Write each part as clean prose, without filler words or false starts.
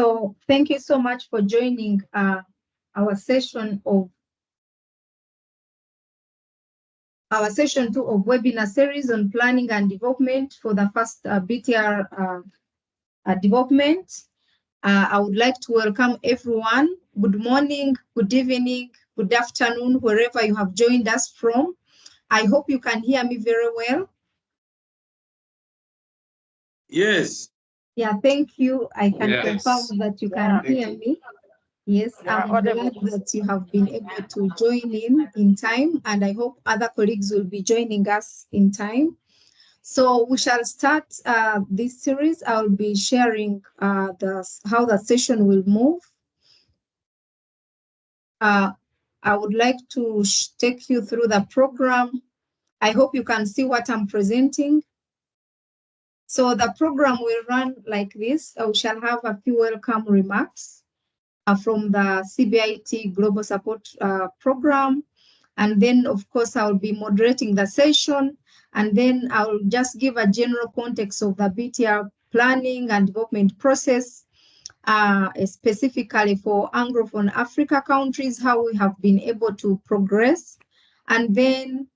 So thank you so much for joining our session 2 of webinar series on planning and development for the first BTR development. I would like to welcome everyone. Good morning, good evening, good afternoon, wherever you have joined us from. I hope you can hear me very well. Yes. Yeah, thank you. I can confirm that you can hear me. Yes, I'm glad that you have been able to join in time, and I hope other colleagues will be joining us in time. So we shall start this series. I'll be sharing how the session will move. I would like to take you through the program. I hope you can see what I'm presenting. So the program will run like this. We shall have a few welcome remarks from the CBIT Global Support Program. And then, of course, I'll be moderating the session. And then I'll just give a general context of the BTR planning and development process, specifically for Anglophone Africa countries, how we have been able to progress. And then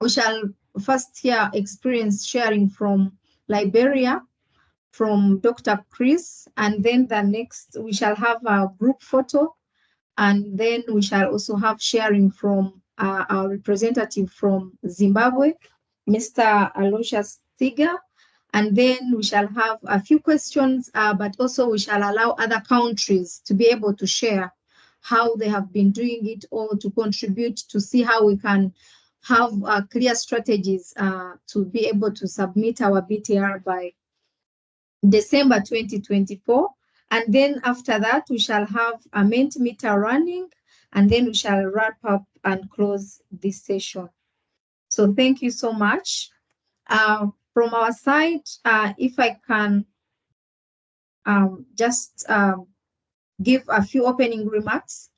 we shall first hear experience sharing from Liberia, from Dr. Chris, and then the next we shall have a group photo, and then we shall also have sharing from our representative from Zimbabwe, Mr. Aloysius Tiga, and then we shall have a few questions, but also we shall allow other countries to be able to share how they have been doing it or to contribute to see how we can have clear strategies to be able to submit our BTR by December 2024. And then after that, we shall have a Mentimeter running, and then we shall wrap up and close this session. So thank you so much. From our side, if I can just give a few opening remarks.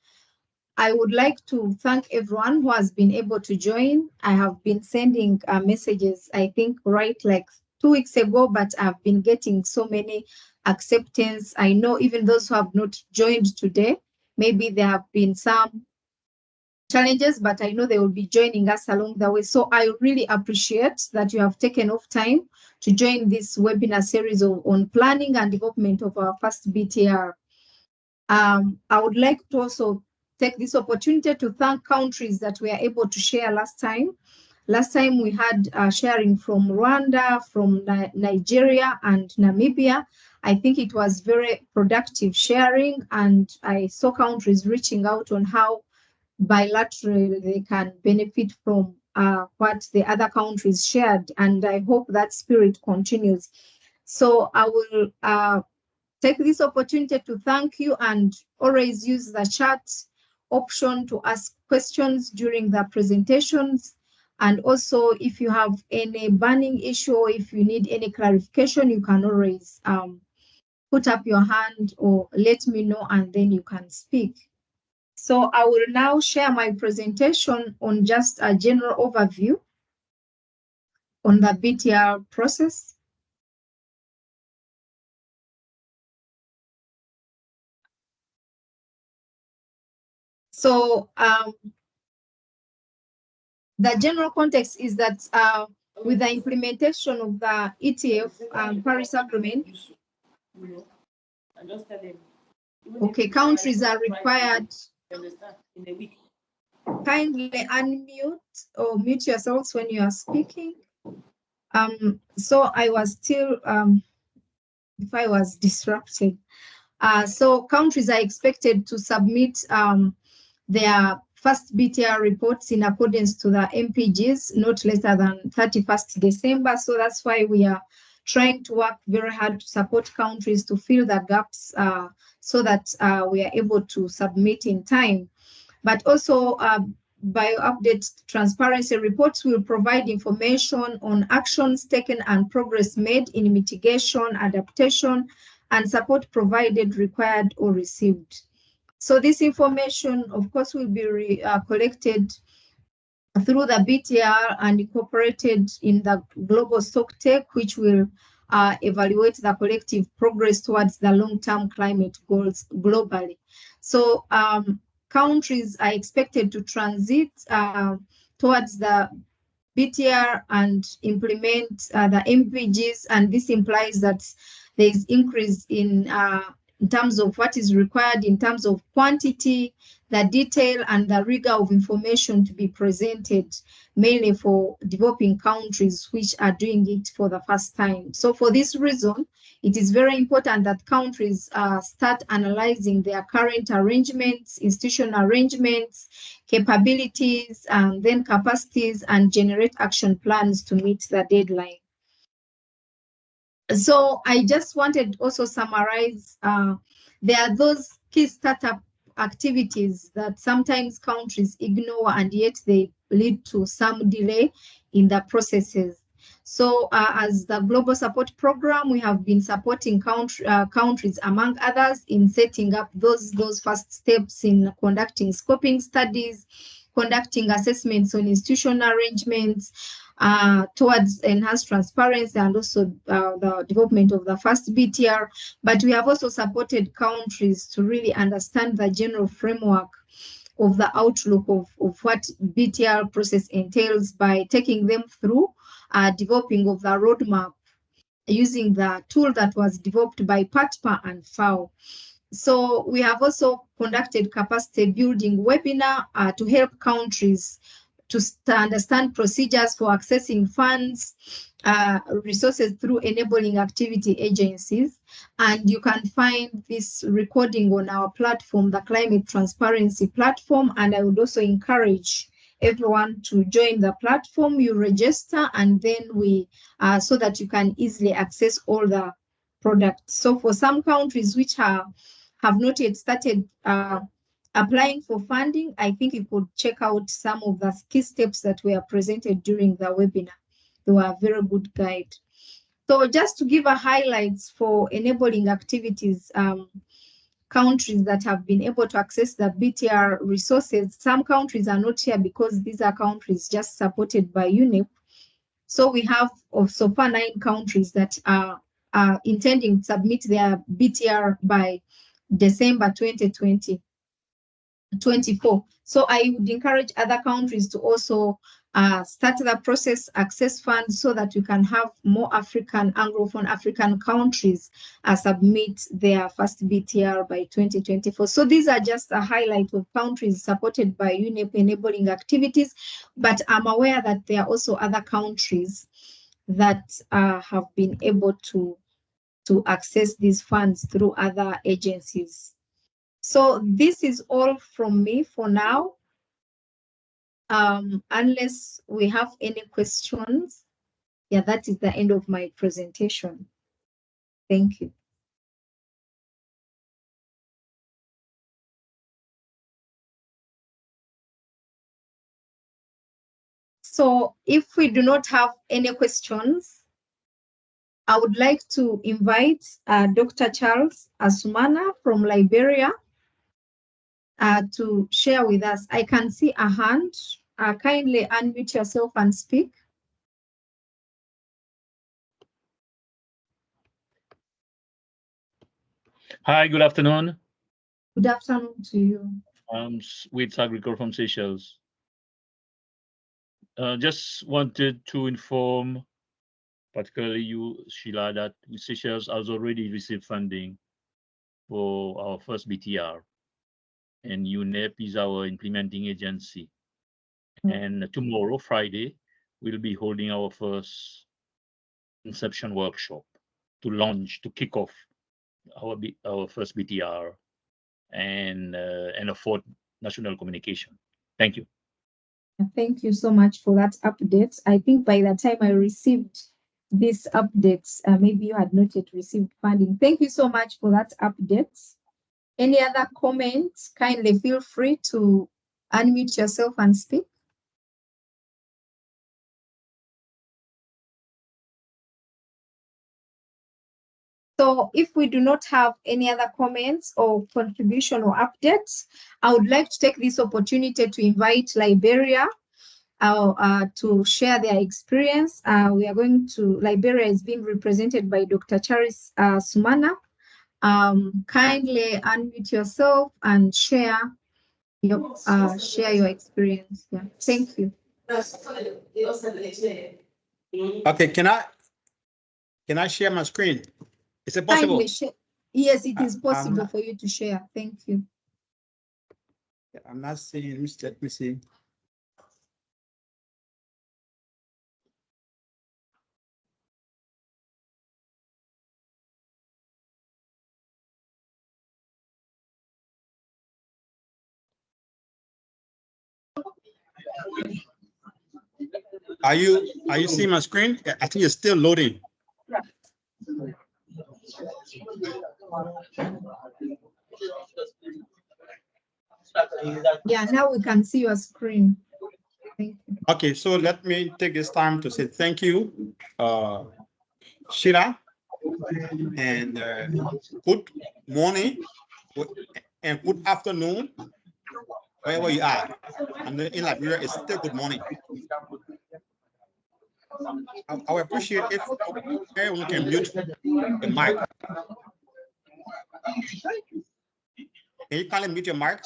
I would like to thank everyone who has been able to join. I have been sending messages, I think, right like 2 weeks ago, but I've been getting so many acceptance. I know even those who have not joined today, maybe there have been some challenges, but I know they will be joining us along the way. So I really appreciate that you have taken off time to join this webinar series on planning and development of our first BTR. I would like to also take this opportunity to thank countries that we are able to share last time. Last time we had sharing from Rwanda, from Nigeria and Namibia. I think it was very productive sharing, and I saw countries reaching out on how bilaterally they can benefit from what the other countries shared, and I hope that spirit continues. So I will take this opportunity to thank you and always use the chat option to ask questions during the presentations. And also, if you have any burning issue or if you need any clarification, you can always put up your hand or let me know, and then you can speak. So I will now share my presentation on just a general overview on the BTR process. So the general context is that with the implementation of the ETF Paris Agreement, okay, countries are required. Kindly unmute or mute yourselves when you are speaking. So I was still, if I was disrupted. So countries are expected to submit their first BTR reports in accordance to the MPGs, not later than 31st December. So that's why we are trying to work very hard to support countries to fill the gaps so that we are able to submit in time. But also, bio-update transparency reports will provide information on actions taken and progress made in mitigation, adaptation, and support provided, required, or received. So this information, of course, will be collected through the BTR and incorporated in the global stock take, which will evaluate the collective progress towards the long-term climate goals globally. So countries are expected to transit towards the BTR and implement the MPGs, and this implies that there is increase in terms of what is required in terms of quantity, the detail, and the rigor of information to be presented, mainly for developing countries which are doing it for the first time. So for this reason, it is very important that countries start analyzing their current arrangements, institutional arrangements, capabilities, and then capacities, and generate action plans to meet the deadline. So I just wanted also summarize, there are those key startup activities that sometimes countries ignore, and yet they lead to some delay in the processes. So as the Global Support Program, we have been supporting countries, among others, in setting up those first steps in conducting scoping studies, conducting assessments on institutional arrangements, towards enhanced transparency, and also the development of the first BTR. But we have also supported countries to really understand the general framework of the outlook of what BTR process entails by taking them through developing of the roadmap using the tool that was developed by PATPA and FAO. So we have also conducted capacity building webinar to help countries to understand procedures for accessing funds, resources through enabling activity agencies. And you can find this recording on our platform, the Climate Transparency Platform. And I would also encourage everyone to join the platform. You register, and then we, so that you can easily access all the products. So for some countries which have not yet started applying for funding, I think you could check out some of the key steps that were presented during the webinar. They were a very good guide. So just to give a highlights for enabling activities, countries that have been able to access the BTR resources. Some countries are not here because these are countries just supported by UNEP. So we have so far 9 countries that are intending to submit their BTR by December 2024. So I would encourage other countries to also start the process, access funds, so that we can have more Anglophone African countries submit their first BTR by 2024. So these are just a highlight of countries supported by UNEP enabling activities, but I'm aware that there are also other countries that have been able to access these funds through other agencies. So this is all from me for now. Unless we have any questions, yeah, that is the end of my presentation. Thank you. So if we do not have any questions, I would like to invite Dr. Charles Asumana from Liberia to share with us. I can see a hand. Kindly unmute yourself and speak. Hi, good afternoon. Good afternoon to you. With Agricole from Seychelles. Just wanted to inform, particularly you, Sheila, that Seychelles has already received funding for our first BTR, and UNEP is our implementing agency. And tomorrow, Friday, we'll be holding our first inception workshop to kick off our first BTR and a fourth national communication. Thank you. Thank you so much for that update. I think by the time I received these updates, maybe you had not yet received funding. Thank you so much for that update. Any other comments? Kindly feel free to unmute yourself and speak. So if we do not have any other comments or contribution or updates, I would like to take this opportunity to invite Liberia to share their experience. We are going to, Liberia is being represented by Dr. Charis Sumana. Kindly unmute yourself and share your experience. Yeah. Thank you. Okay, can I share my screen? Is it possible? Yes, it is possible for you to share. Thank you. I'm not seeing. Let me see. Are you seeing my screen? I think it's still loading. Yeah, now we can see your screen. Thank you. Okay, so let me take this time to say thank you, Sheila, and good morning and good afternoon, wherever you are. And in Liberia, it's still good morning. I would appreciate if everyone can mute the mic. Can you kindly mute your mic?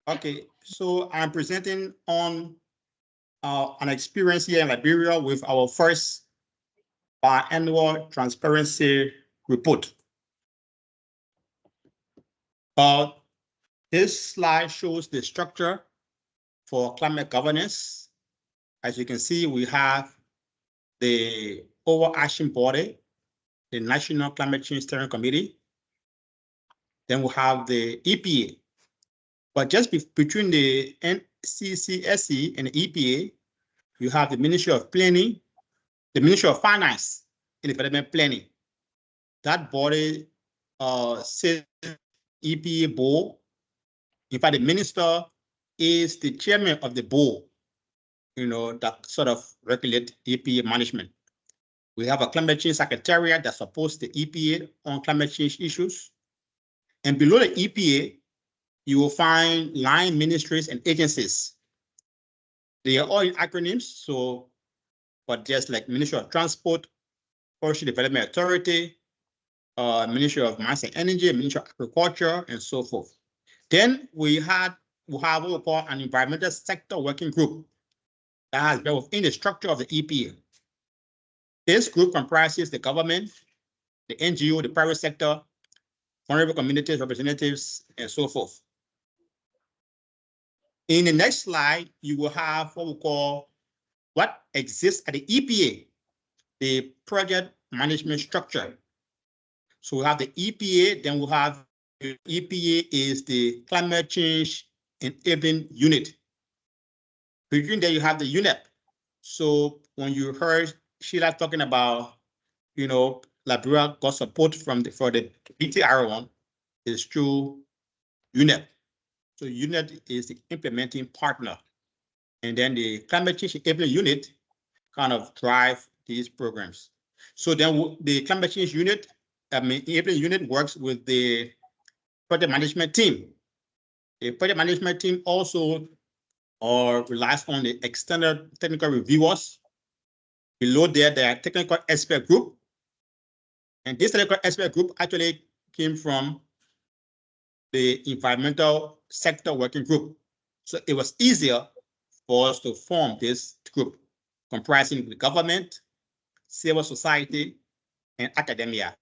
Okay, so I'm presenting on an experience here in Liberia with our first biannual transparency report. This slide shows the structure for climate governance. As you can see, we have the overarching body, the National Climate Change Steering Committee. Then we have the EPA. But just between the UNFCCC and the EPA, you have the Ministry of Planning, the Ministry of Finance and Development Planning. That body sits EPA board. In fact, the minister is the chairman of the board, that sort of regulate EPA management. We have a climate change secretariat that supports the EPA on climate change issues. And below the EPA, you will find line ministries and agencies. They are all in acronyms, but just like Ministry of Transport, Forestry Development Authority, Ministry of Mines and Energy, Ministry of Agriculture, and so forth. Then we have what we call an environmental sector working group that has been within the structure of the EPA. This group comprises the government, the NGO, the private sector, vulnerable communities, representatives, and so forth. In the next slide, you will have what we call what exists at the EPA, the project management structure. So we have the EPA, then we'll have the EPA is the climate change enabling unit. Between there, you have the UNEP. So when you heard Sheila talking about, Liberia got support for the BTR one, is through UNEP. So UNEP is the implementing partner. And then the climate change enabling unit kind of drive these programs. So then the climate change unit, enabling unit works with the project management team. The project management team also relies on the external technical reviewers. Below there, the technical expert group. And this technical expert group actually came from the environmental sector working group. So it was easier for us to form this group comprising the government, civil society, and academia.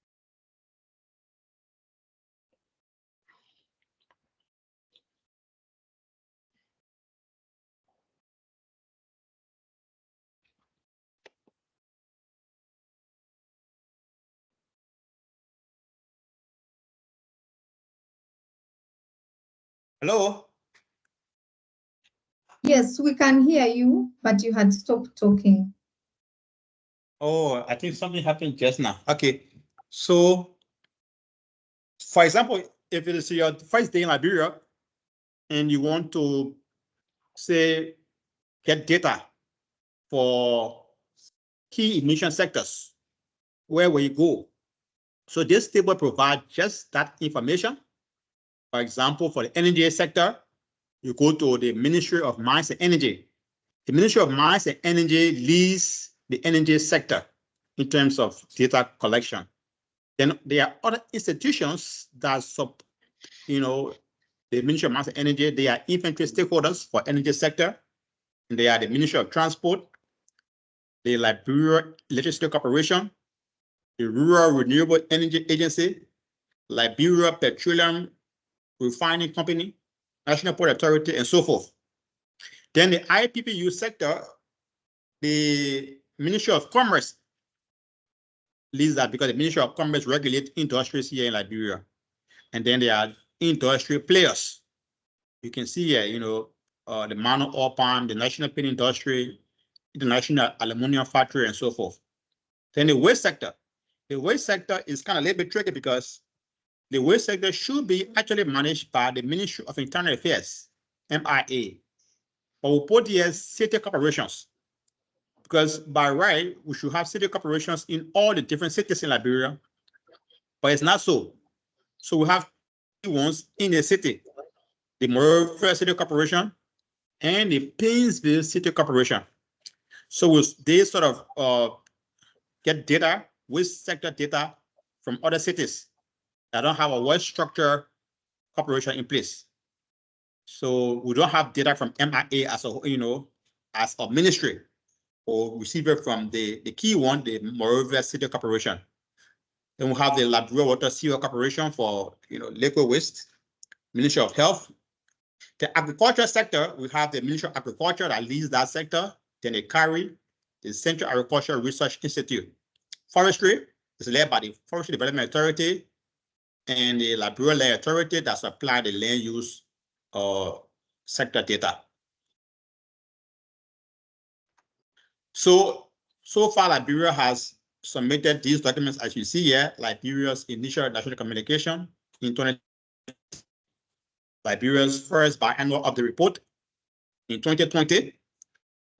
Hello? Yes, we can hear you, but you had stopped talking. Oh, I think something happened just now. Okay, so for example, if it is your first day in Liberia and you want to, say, get data for key emission sectors, where will you go? So this table provides just that information. For example, for the energy sector, you go to the Ministry of Mines and Energy. The Ministry of Mines and Energy leads the energy sector in terms of data collection. Then there are other institutions that the Ministry of Mines and Energy. They are inventory stakeholders for energy sector. And they are the Ministry of Transport, the Liberia Electricity Corporation, the Rural Renewable Energy Agency, Liberia Petroleum Refining Company, National Port Authority, and so forth. Then the IPPU sector, the Ministry of Commerce leads that because the Ministry of Commerce regulates industries here in Liberia. And then there are industry players. You can see here, the Mano Oil Palm, the National Paint Industry, the National Aluminum Factory, and so forth. Then the waste sector. The waste sector is kind of a little bit tricky because the waste sector should be actually managed by the Ministry of Internal Affairs, MIA. But we put here city corporations because by right, we should have city corporations in all the different cities in Liberia, but it's not so. So we have ones in the city, the Monrovia City Corporation and the Painesville City Corporation. So they sort of get data, waste sector data from other cities that don't have a well-structured corporation in place. So we don't have data from MIA as a ministry, or receive it from the key one, the Monrovia City Corporation. Then we have the Liberia Water Sewer Corporation for liquid waste, Ministry of Health. The agriculture sector, we have the Ministry of Agriculture that leads that sector. Then they carry the Central Agricultural Research Institute. Forestry is led by the Forestry Development Authority and the Liberia Land Authority that supply the land use sector data. So far, Liberia has submitted these documents, as you see here, Liberia's initial national communication in 2020, Liberia's first biannual update report in 2020,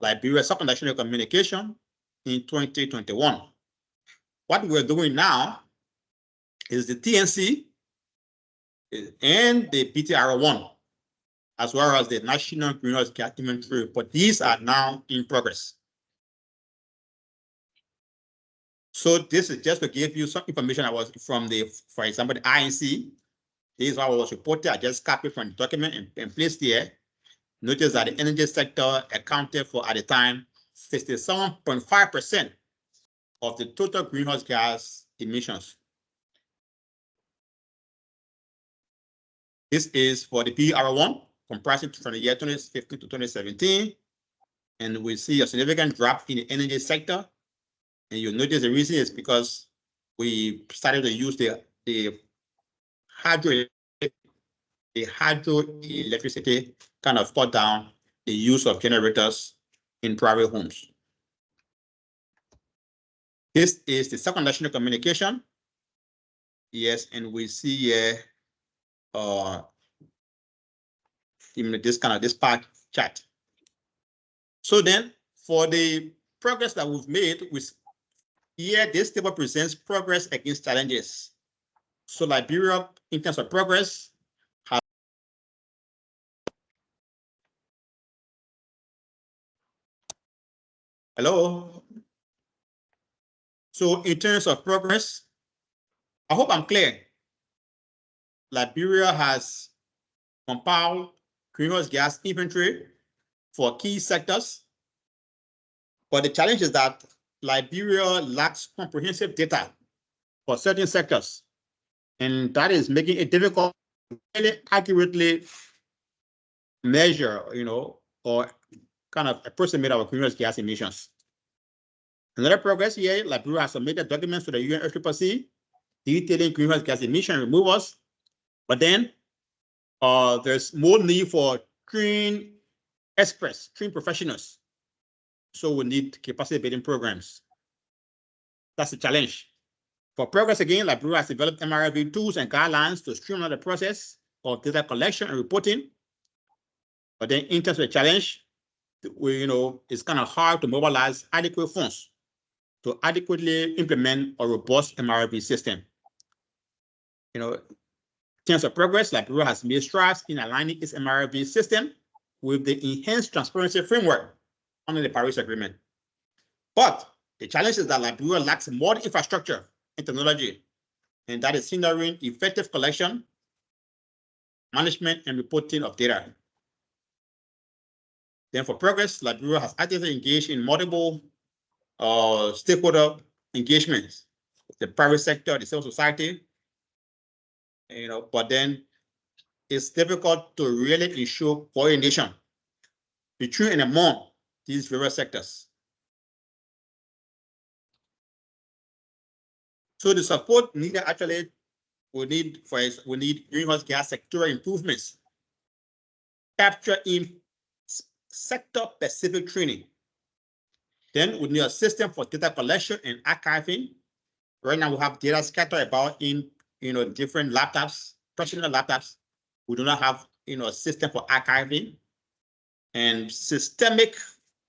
Liberia's second national communication in 2021. What we're doing now is the TNC and the BTR1, as well as the National Greenhouse Gas Inventory report. These are now in progress. So this is just to give you some information that was from for example, the INC. This is what was reported. I just copied from the document and placed here. Notice that the energy sector accounted for, at the time, 67.5% of the total greenhouse gas emissions. This is for the BR1, comprising from the year 2015 to 2017. And we see a significant drop in the energy sector. And you'll notice the reason is because we started to use the hydroelectricity kind of cut down the use of generators in private homes. This is the second national communication. Yes, and we see here this part chart. So then for the progress that we've made, here this table presents progress against challenges. So Liberia, in terms of progress, hello. So in terms of progress, I hope I'm clear. Liberia has compiled greenhouse gas inventory for key sectors. But the challenge is that Liberia lacks comprehensive data for certain sectors. And that is making it difficult to really accurately measure, or kind of approximate our greenhouse gas emissions. Another progress here, Liberia has submitted documents to the UNFCCC detailing greenhouse gas emission removals. But then there's more need for trained experts, trained professionals. So we need capacity building programs. That's the challenge. For progress again, Liberia has developed MRV tools and guidelines to streamline the process of data collection and reporting. But then in terms of the challenge, it's kind of hard to mobilize adequate funds to adequately implement a robust MRV system. Things terms of progress, Liberia has made strides in aligning its MRV system with the enhanced transparency framework under the Paris Agreement. But the challenge is that Liberia lacks modern infrastructure and technology, and that is hindering effective collection, management, and reporting of data. Then for progress, Liberia has actively engaged in multiple stakeholder engagements, the private sector, the civil society, but then it's difficult to really ensure coordination between and among these various sectors. So the support needed actually, we need greenhouse gas sector improvements, capture in sector-specific training. Then we need a system for data collection and archiving. Right now we have data scattered about in different laptops, personal laptops. We do not have a system for archiving, and systemic,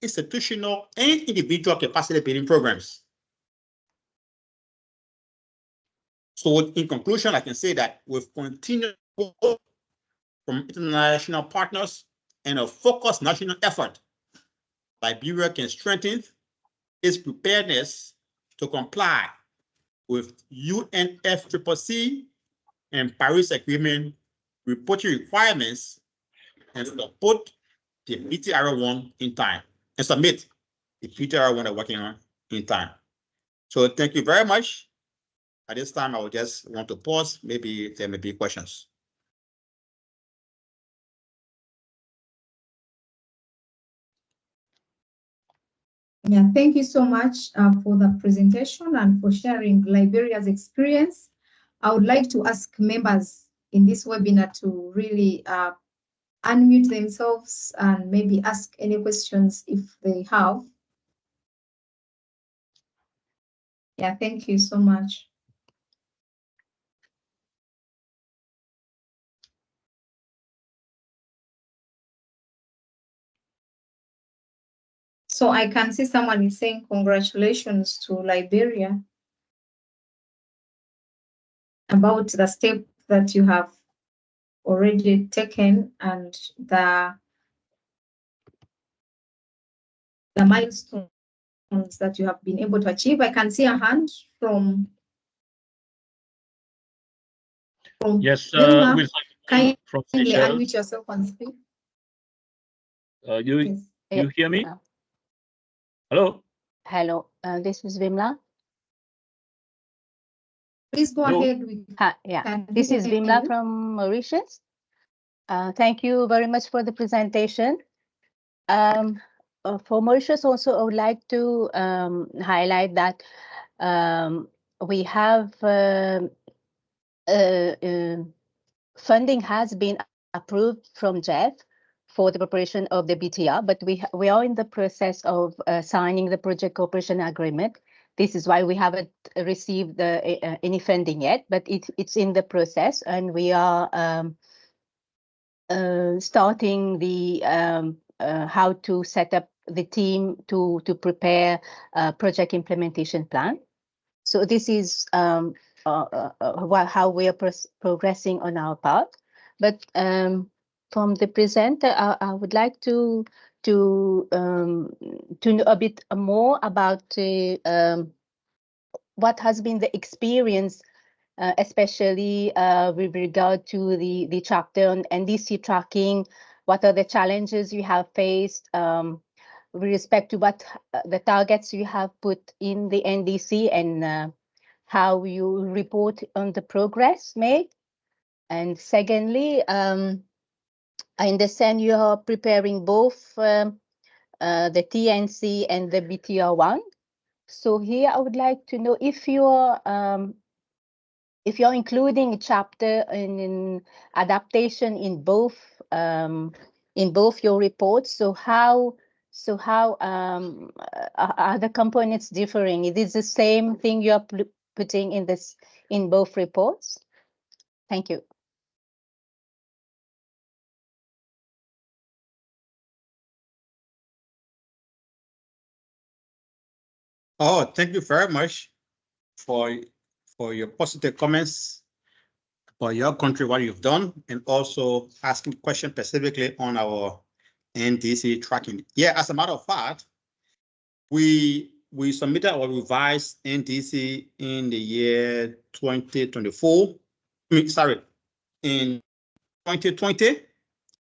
institutional, and individual capacity building programs. So in conclusion, I can say that with continued support from international partners and a focused national effort, Liberia can strengthen its preparedness to comply with UNFCCC and Paris Agreement reporting requirements and support the BTR1 in time and submit the BTR1 they're working on in time. So thank you very much. At this time, I would just want to pause. Maybe there may be questions. Yeah, thank you so much for the presentation and for sharing Liberia's experience. I would like to ask members in this webinar to really unmute themselves and maybe ask any questions if they have. Yeah, thank you so much. So I can see someone is saying congratulations to Liberia about the step that you have already taken and the milestones that you have been able to achieve. I can see a hand from yes, Vilma. Kindly from Seychelles. Unmute yourself and speak. You hear me? Hello? Hello, this is Vimla. Please go ahead. This is Vimla from Mauritius. Thank you very much for the presentation. For Mauritius also, I would like to highlight that we have funding has been approved from JEF for the preparation of the BTR, but we are in the process of signing the project cooperation agreement. This is why we haven't received any funding yet, but it's in the process, and we are starting the how to set up the team to prepare a project implementation plan. So this is how we are progressing on our part. But from the presenter, I would like to know a bit more about what has been the experience, especially with regard to the chapter on NDC tracking. What are the challenges you have faced with respect to what the targets you have put in the NDC, and how you report on the progress made? And secondly, I understand you are preparing both the TNC and the BTR1. So here I would like to know if you're including a chapter in adaptation in both your reports. So how are the components differing? It is the same thing you are putting in both reports? Thank you. Oh, thank you very much for your positive comments for your country, what you've done, and also asking questions specifically on our NDC tracking. Yeah, as a matter of fact, we submitted our revised NDC in the year 2024. Sorry, in 2020.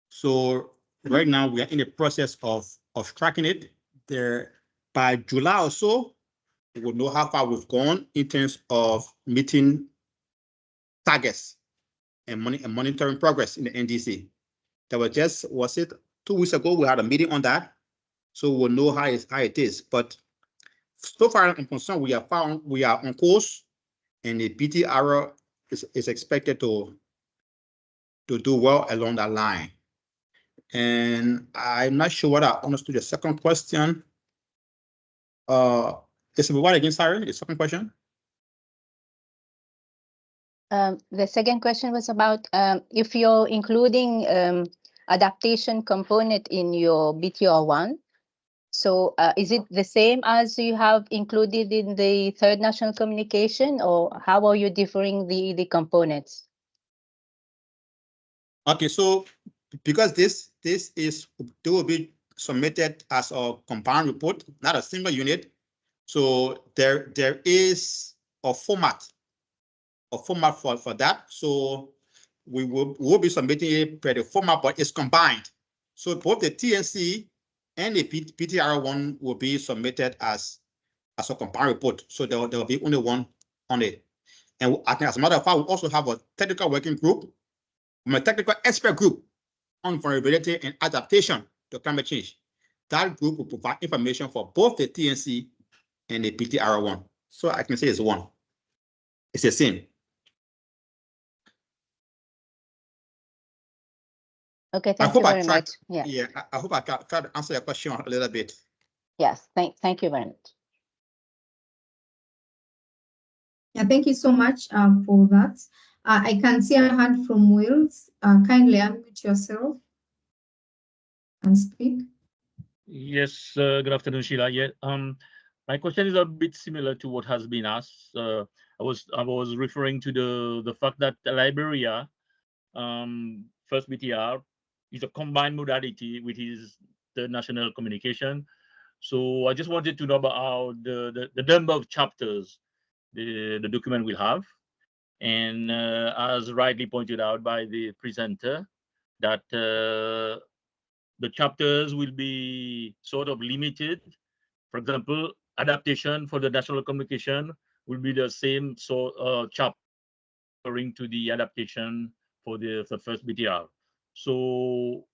So right now we are in the process of tracking it. There by July or so, we will know how far we've gone in terms of meeting targets and monitoring progress in the NDC. There was it 2 weeks ago, we had a meeting on that. So we'll know how it is. But so far I'm concerned, we are on course, and the BTR is expected to do well along that line. And I'm not sure what I understood the second question. What again, sorry, the second question? The second question was about if you're including adaptation component in your BTR1. So is it the same as you have included in the third national communication, or how are you differing the components? Okay, so because this will be submitted as a combined report, not a single unit. So there is a format for that. So we will be submitting it per the format, but it's combined. So both the TNC and the BTR1 will be submitted as a combined report. So there will be only one on it. And I think, as a matter of fact, we also have a technical working group, a technical expert group on vulnerability and adaptation to climate change. That group will provide information for both the TNC and the BTR1. So I can say it's one. It's the same. Okay, thank you very much. Yeah. Yeah, I hope I tried to answer your question a little bit. Yes, thank you very much. Yeah, thank you so much for that. I can see a hand from Wills. Kindly unmute yourself and speak. Yes, good afternoon, Sheila. Yeah, my question is a bit similar to what has been asked. I was referring to the fact that Liberia, first BTR, is a combined modality with the national communication. So I just wanted to know about the number of chapters the document will have, and as rightly pointed out by the presenter, that the chapters will be sort of limited. For example, adaptation for the national communication will be the same chapter referring to the adaptation for the first BTR. So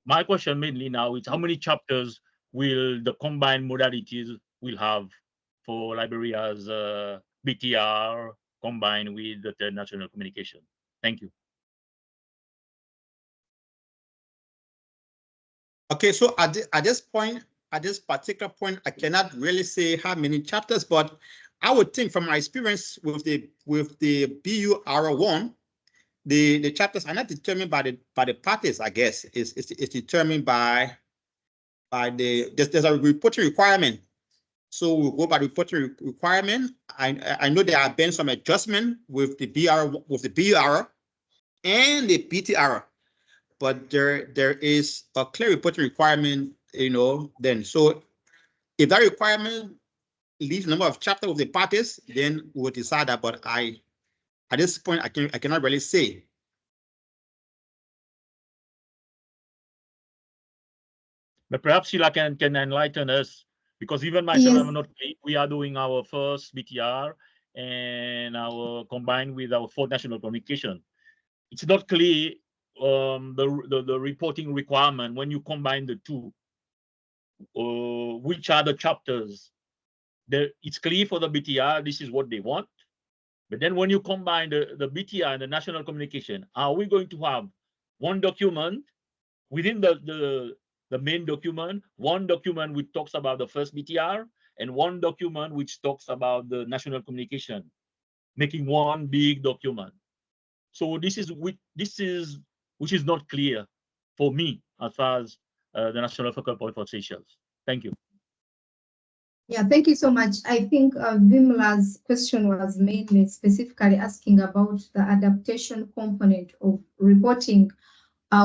my question mainly now is how many chapters will the combined modalities will have for Liberia's BTR combined with the third national communication? Thank you. Okay, so at this particular point, I cannot really say how many chapters, but I would think from my experience with the BUR1, the chapters are not determined by the parties. I guess it's determined by there's a reporting requirement. So we'll go by the reporting requirement. I know there have been some adjustment with the BUR and the BTR. But there is a clear reporting requirement, then. So if that requirement leaves the number of chapters with the parties, then we'll decide that. But at this point, I cannot really say. But perhaps Sheila can enlighten us, because even myself, Yes. I'm not. We are doing our first BTR and our combined with our fourth national communication. It's not clear the reporting requirement when you combine the two. Which are the chapters? It's clear for the BTR, this is what they want. But then when you combine the BTR and the national communication, are we going to have one document within the main document, one document which talks about the first BTR, and one document which talks about the national communication, making one big document? So this is which is not clear for me as far as the national focal point for Seychelles. Thank you. Yeah, thank you so much. I think Vimla's question was mainly specifically asking about the adaptation component of reporting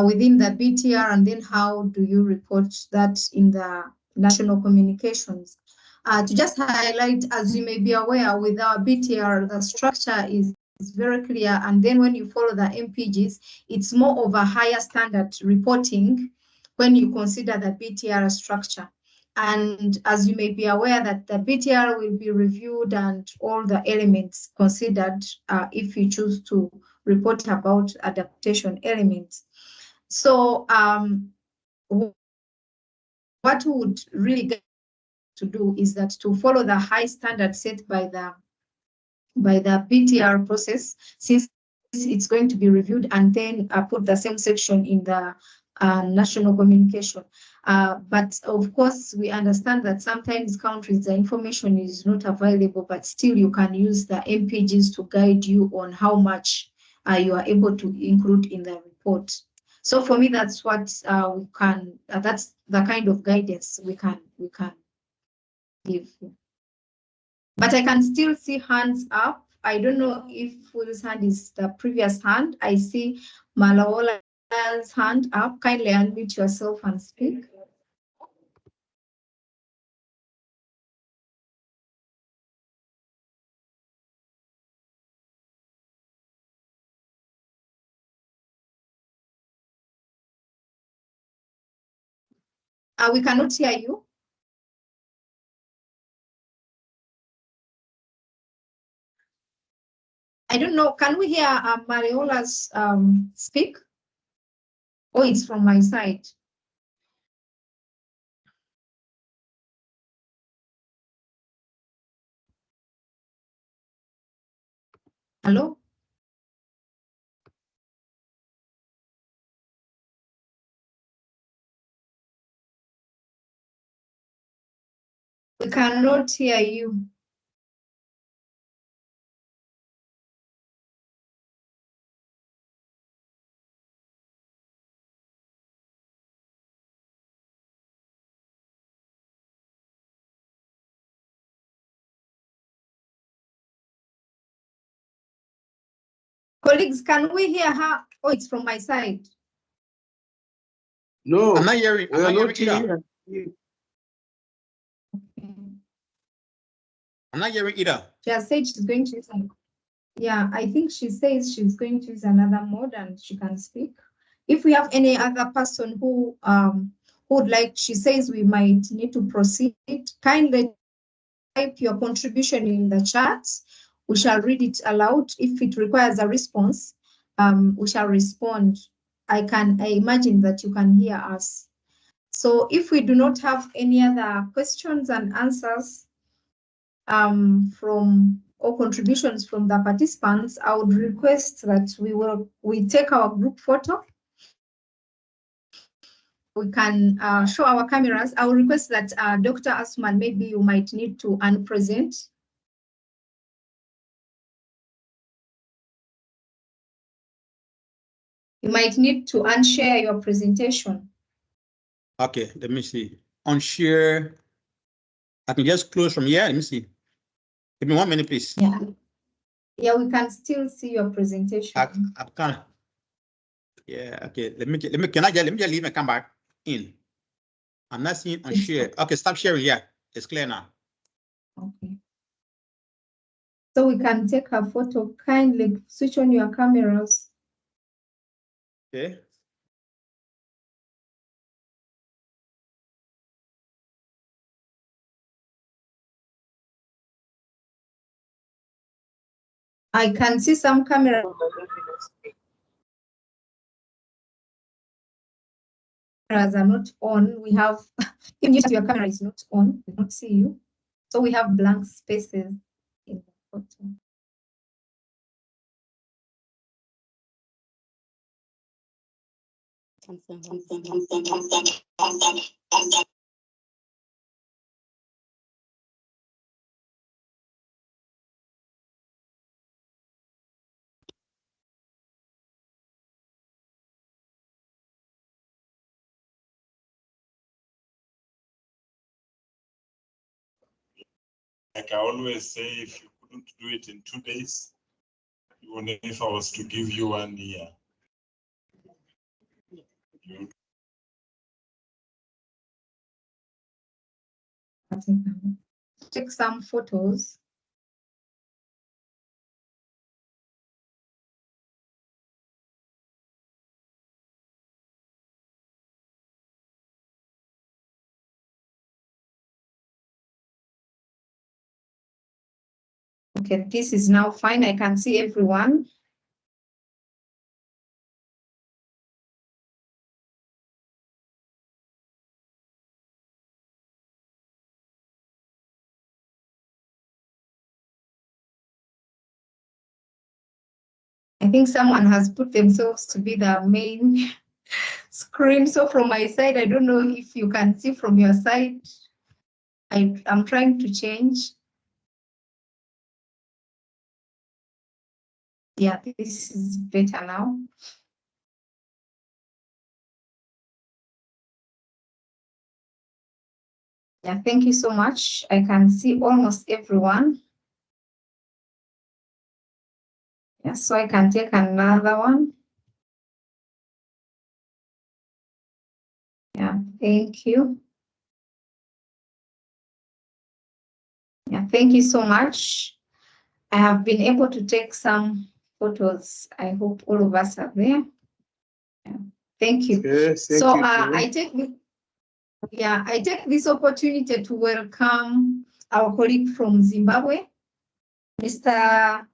within the BTR, and then how do you report that in the national communications. To just highlight, as you may be aware, with our BTR, the structure is very clear, and then when you follow the MPGs, it's more of a higher standard reporting when you consider the BTR structure. And as you may be aware that the BTR will be reviewed and all the elements considered if you choose to report about adaptation elements. So what we would really get to do is that to follow the high standard set by the BTR process, since it's going to be reviewed, and then put the same section in the national communication. But of course, we understand that sometimes countries, the information is not available, but still you can use the MPGs to guide you on how much you are able to include in the report. So for me, that's what we can, that's the kind of guidance we can give. But I can still see hands up. I don't know if whose hand is the previous hand. I see Malawola's hand up. Kindly unmute yourself and speak. We cannot hear you. I don't know. Can we hear Mariola's speak? Oh, it's from my side. Hello? We cannot hear you. Colleagues, can we hear her? Oh, it's from my side. No, I'm not hearing. I'm not hearing either. I'm not hearing either. She has said she's going to use yeah, I think she says she's going to use another mode and she can speak. If we have any other person who would like, she says we might need to proceed, kindly type your contribution in the chat. We shall read it aloud. If it requires a response, we shall respond. I imagine that you can hear us. So if we do not have any other questions and answers from or contributions from the participants, I would request that we take our group photo. We can show our cameras. I will request that Dr. Asman, maybe you might need to unpresent. You might need to unshare your presentation. Okay, let me see. Unshare. I can just close from here. Let me see. Give me 1 minute, please. Yeah. Yeah, we can still see your presentation. I can't. Yeah, okay. Let me just leave and come back in. I'm not seeing unshare. Okay, stop sharing. Yeah, it's clear now. Okay. So we can take a photo. Kindly switch on your cameras. Okay. I can see some cameras are not on. We have, even if your camera is not on, we don't see you. So we have blank spaces in the photo. like I always say, if you couldn't do it in 2 days, even if I was to give you 1 year, you take some photos. Okay, this is now fine. I can see everyone. I think someone has put themselves to be the main screen. So from my side, I don't know if you can see from your side. I'm trying to change. Yeah, this is better now. Yeah, thank you so much. I can see almost everyone. Yeah, so I can take another one. Yeah, thank you. Yeah, thank you so much. I have been able to take some photos. I hope all of us are there. Yeah, thank you. Yes, thank so you I take this opportunity to welcome our colleague from Zimbabwe, Mr.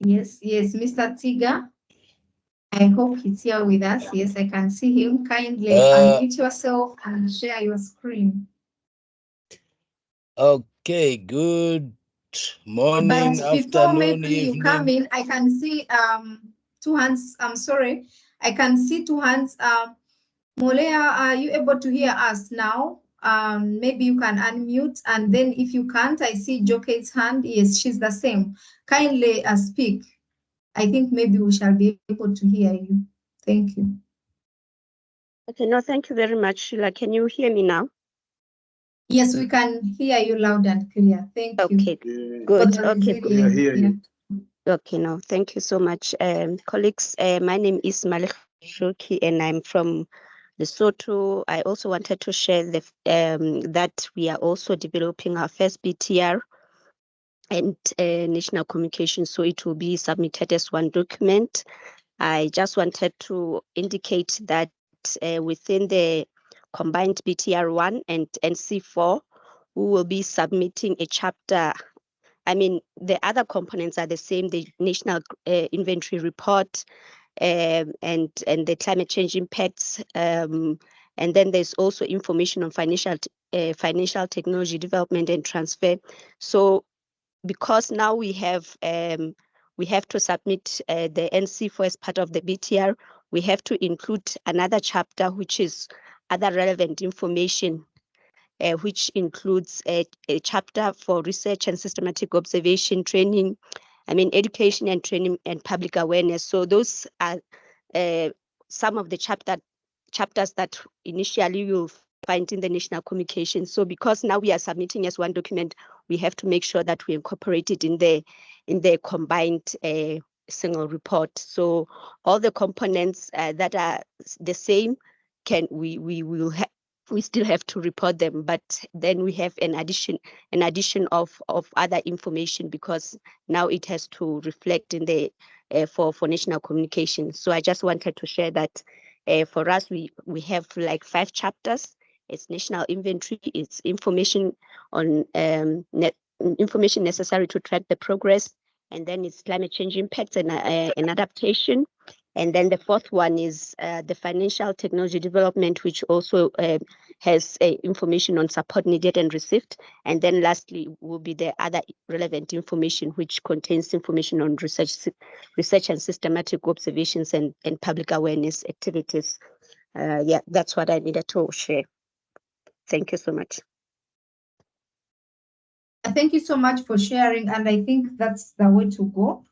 Mr. Tiga. I hope he's here with us. Yes, I can see him. Kindly unmute yourself and share your screen. Okay, good morning, But before afternoon, maybe you evening. come in, I can see 2 hands. I'm sorry, I can see 2 hands. Molea, are you able to hear us now? Maybe you can unmute, and then if you can't, I see Joke's hand. Yes, she's the same. Kindly speak. I think maybe we shall be able to hear you. Thank you. Okay, no, thank you very much, Sheila. Can you hear me now? Yes, we can hear you loud and clear. Thank you. Okay, good. Okay, good. Okay, no, thank you so much. Colleagues, my name is Malik Shoki and I'm from Lesotho. I also wanted to share that we are also developing our first BTR and national communication, so it will be submitted as one document. I just wanted to indicate that within the combined BTR1 and NC4, we will be submitting a chapter. I mean, the other components are the same, the national inventory report and the climate change impacts. And then there's also information on financial technology development and transfer. So because now we have to submit the NC4 as part of the BTR, we have to include another chapter, which is other relevant information, which includes a chapter for research and systematic observation training, education and training and public awareness. So those are some of the chapters that initially you'll find in the national communication. So because now we are submitting as one document, we have to make sure that we incorporate it in the combined single report. So all the components that are the same, we still have to report them, but then we have an addition of other information because now it has to reflect in the for national communication. So I just wanted to share that for us, we have like 5 chapters. It's national inventory, it's information on information necessary to track the progress, and then it's climate change impacts and adaptation. And then the 4th one is the financial technology development, which also has information on support needed and received. And then lastly will be the other relevant information, which contains information on research and systematic observations and public awareness activities. Yeah, that's what I needed to share. Thank you so much. Thank you so much for sharing, and I think that's the way to go.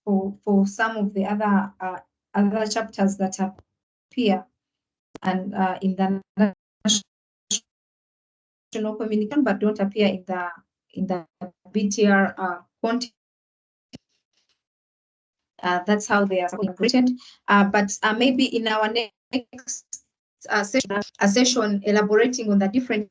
For some of the other chapters that appear and in the national communication but don't appear in the BTR content. That's how they are integrated. But maybe in our next session elaborating on the different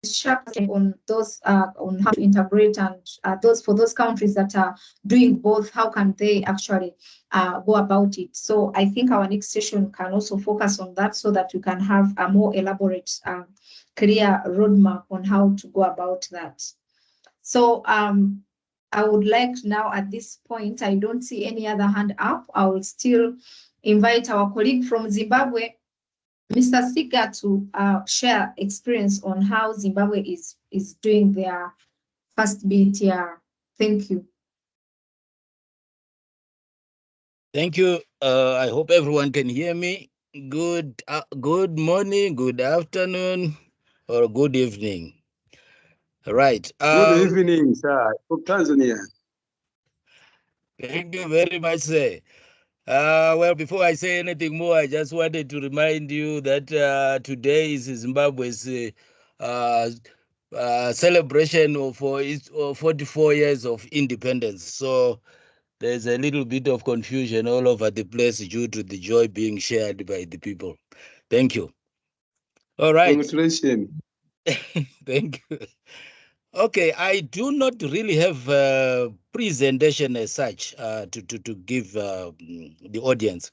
chapters on those on how to integrate and those for those countries that are doing both, how can they actually go about it. So I think our next session can also focus on that so that we can have a more elaborate, clear roadmap on how to go about that. So I would like now at this point, I don't see any other hand up. I will still invite our colleague from Zimbabwe, Mr. Siga, to share experience on how Zimbabwe is doing their first BTR. Thank you. Thank you. I hope everyone can hear me. Good morning, good afternoon, or good evening. Right. Good evening, sir, from Tanzania. Thank you very much, sir. Well, before I say anything more, I just wanted to remind you that today is Zimbabwe's celebration for its 44 years of independence. So there's a little bit of confusion all over the place due to the joy being shared by the people. Thank you. All right. Congratulations. Thank you. Okay, I do not really have a presentation as such to give the audience.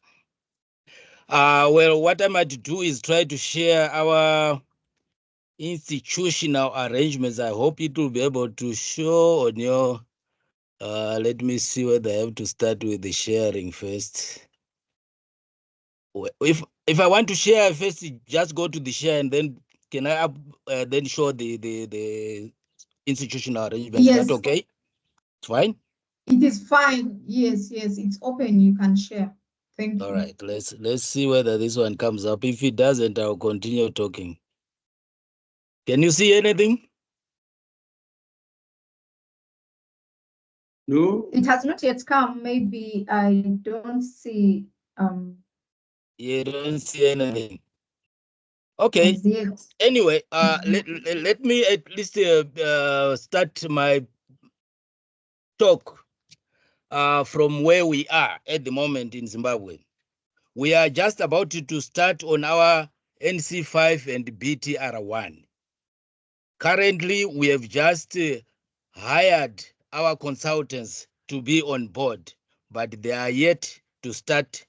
Well, what I might do is try to share our institutional arrangements. I hope it will be able to show on your, let me see whether I have to start with the sharing first. If I want to share first, just go to the share and then can I then show the institutional arrangement? Yes. Is that okay? It's fine? It is fine. Yes, it's open. You can share. Thank you. All right, let's see whether this one comes up. If it doesn't, I'll continue talking. Can you see anything? No. It has not yet come. Maybe I don't see. You don't see anything. Okay. Anyway, let me at least start my talk from where we are at the moment in Zimbabwe. We are just about to start on our NC5 and BTR1. Currently, we have just hired our consultants to be on board, but they are yet to start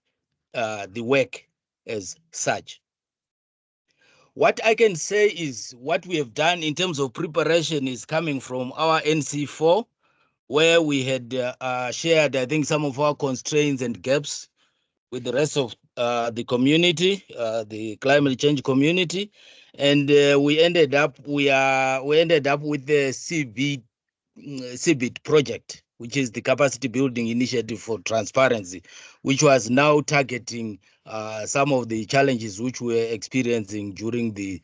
the work as such. What I can say is what we have done in terms of preparation is coming from our NC4, where we had shared, I think, some of our constraints and gaps with the rest of the community, the climate change community, and we ended up with the CBIT project, which is the capacity building initiative for transparency, which was now targeting some of the challenges which we were experiencing during the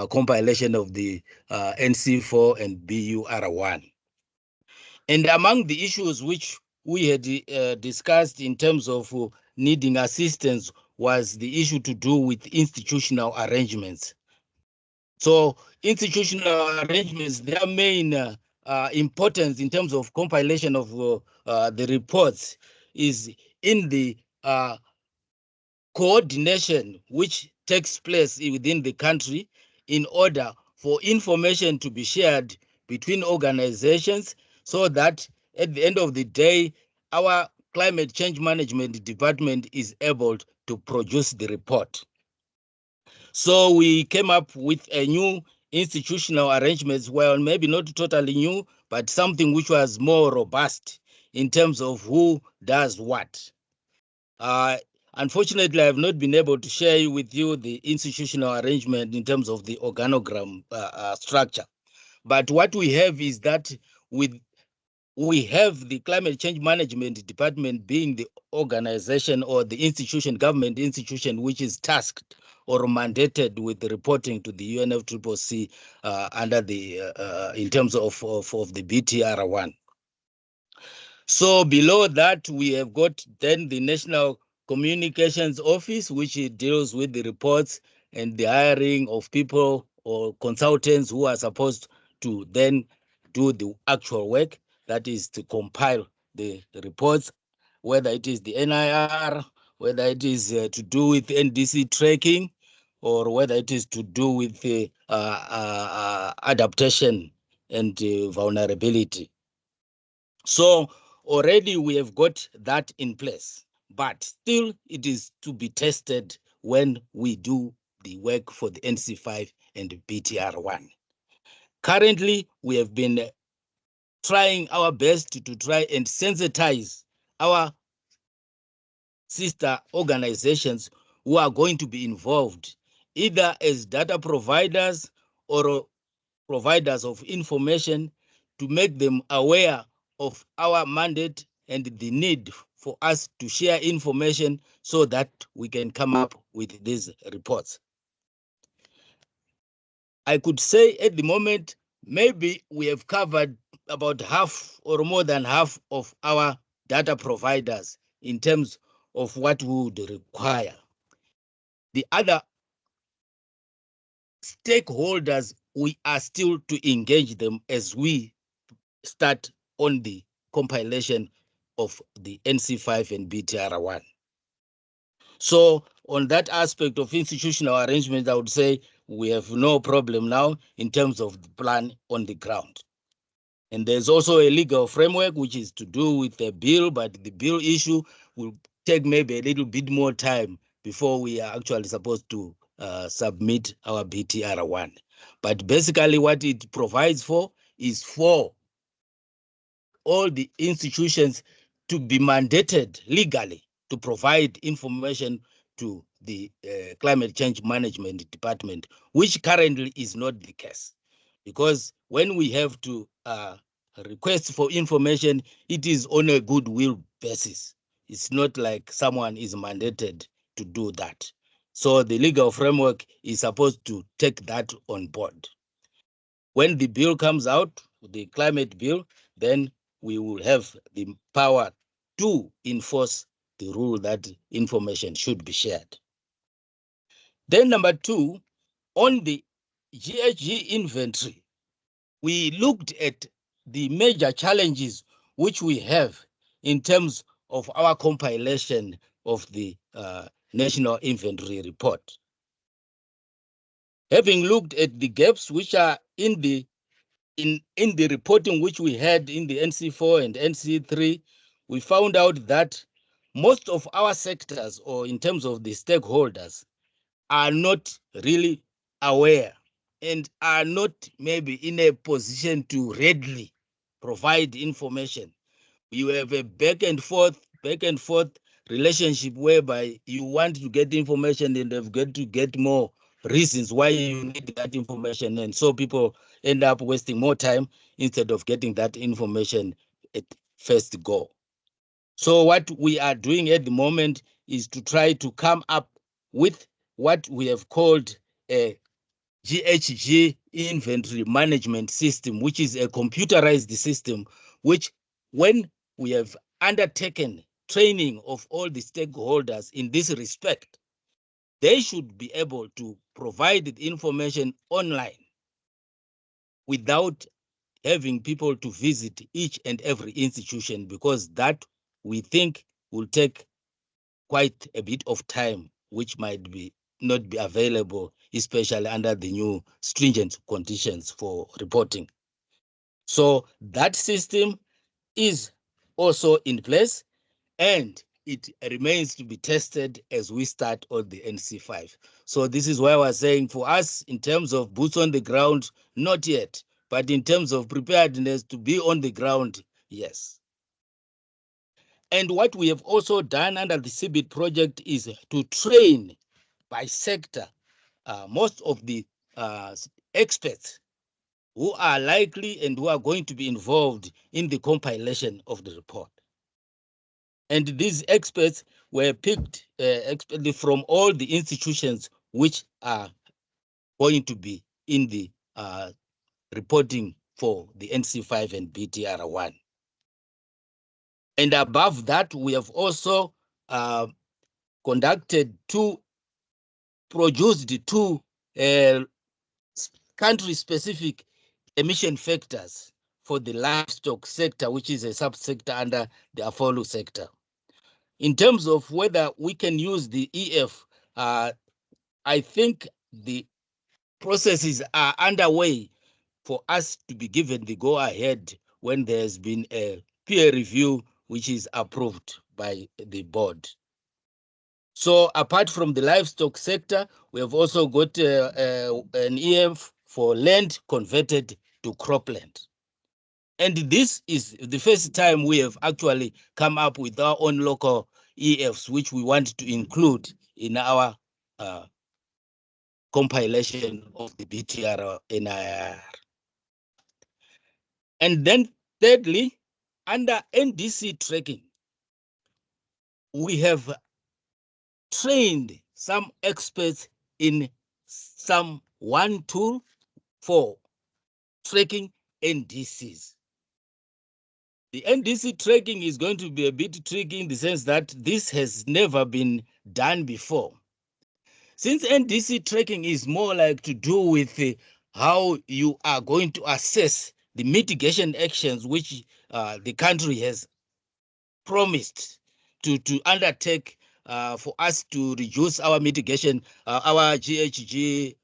compilation of the NC4 and BUR1. And among the issues which we had discussed in terms of needing assistance was the issue to do with institutional arrangements. So institutional arrangements, their main importance in terms of compilation of the reports is in the coordination which takes place within the country in order for information to be shared between organizations so that at the end of the day, our climate change management department is able to produce the report. So we came up with a new institutional arrangements, well, maybe not totally new, but something which was more robust in terms of who does what. Unfortunately, I have not been able to share with you the institutional arrangement in terms of the organogram structure. But what we have is that we have the climate change management department being the organization or the institution, government institution, which is tasked or mandated with reporting to the UNFCCC under the in terms of the BTR1. So below that, we have got then the National Communications Office, which deals with the reports and the hiring of people or consultants who are supposed to then do the actual work, that is to compile the reports, whether it is the NIR, whether it is to do with NDC tracking, or whether it is to do with adaptation and vulnerability. So already we have got that in place, but still it is to be tested when we do the work for the NC5 and BTR1. Currently, we have been trying our best to try and sensitize our sister organizations who are going to be involved, either as data providers or providers of information, to make them aware of our mandate and the need for us to share information so that we can come up with these reports. I could say at the moment, maybe we have covered about half or more than half of our data providers in terms of what we would require. The other stakeholders, we are still to engage them as we start on the compilation of the NC5 and BTR1. So on that aspect of institutional arrangement, I would say we have no problem now in terms of the plan on the ground. And there's also a legal framework which is to do with the bill, but the bill issue will take maybe a little bit more time before we are actually supposed to submit our BTR1. But basically what it provides for is for all the institutions to be mandated legally to provide information to the Climate Change Management Department, which currently is not the case. Because when we have to request for information, it is on a goodwill basis. It's not like someone is mandated to do that. So the legal framework is supposed to take that on board. When the bill comes out, the climate bill, then we will have the power to enforce the rule that information should be shared. Then number two, on the GHG inventory, we looked at the major challenges which we have in terms of our compilation of the National Inventory Report. Having looked at the gaps which are in the reporting which we had in the NC4 and NC3, we found out that most of our sectors, or in terms of the stakeholders, are not really aware and are not maybe in a position to readily provide information. You have a back and forth relationship whereby you want to get information and have got to get more reasons why you need that information. And so people end up wasting more time instead of getting that information at first go. So what we are doing at the moment is to try to come up with what we have called a GHG inventory management system, which is a computerized system, which when we have undertaken training of all the stakeholders in this respect, they should be able to provide the information online without having people to visit each and every institution, because that we think will take quite a bit of time, which might be not be available, especially under the new stringent conditions for reporting. So that system is also in place, and it remains to be tested as we start on the NC5. So this is why I was saying for us, in terms of boots on the ground, not yet, but in terms of preparedness to be on the ground, yes. And what we have also done under the CBIT project is to train by sector most of the experts who are likely and who are going to be involved in the compilation of the report. And these experts were picked from all the institutions which are going to be in the reporting for the NC5 and BTR1. And above that, we have also produced two country-specific emission factors for the livestock sector, which is a subsector under the AFOLU sector. In terms of whether we can use the EF, I think the processes are underway for us to be given the go-ahead when there's been a peer review which is approved by the board. So apart from the livestock sector, we have also got an EF for land converted to cropland. And this is the first time we have actually come up with our own local EFs, which we want to include in our compilation of the BTR NIR. And then thirdly, under NDC tracking, we have trained some experts in some 1 tool for tracking NDCs. The NDC tracking is going to be a bit tricky in the sense that this has never been done before. Since NDC tracking is more like to do with how you are going to assess the mitigation actions which the country has promised to undertake for us to reduce our mitigation, our GHG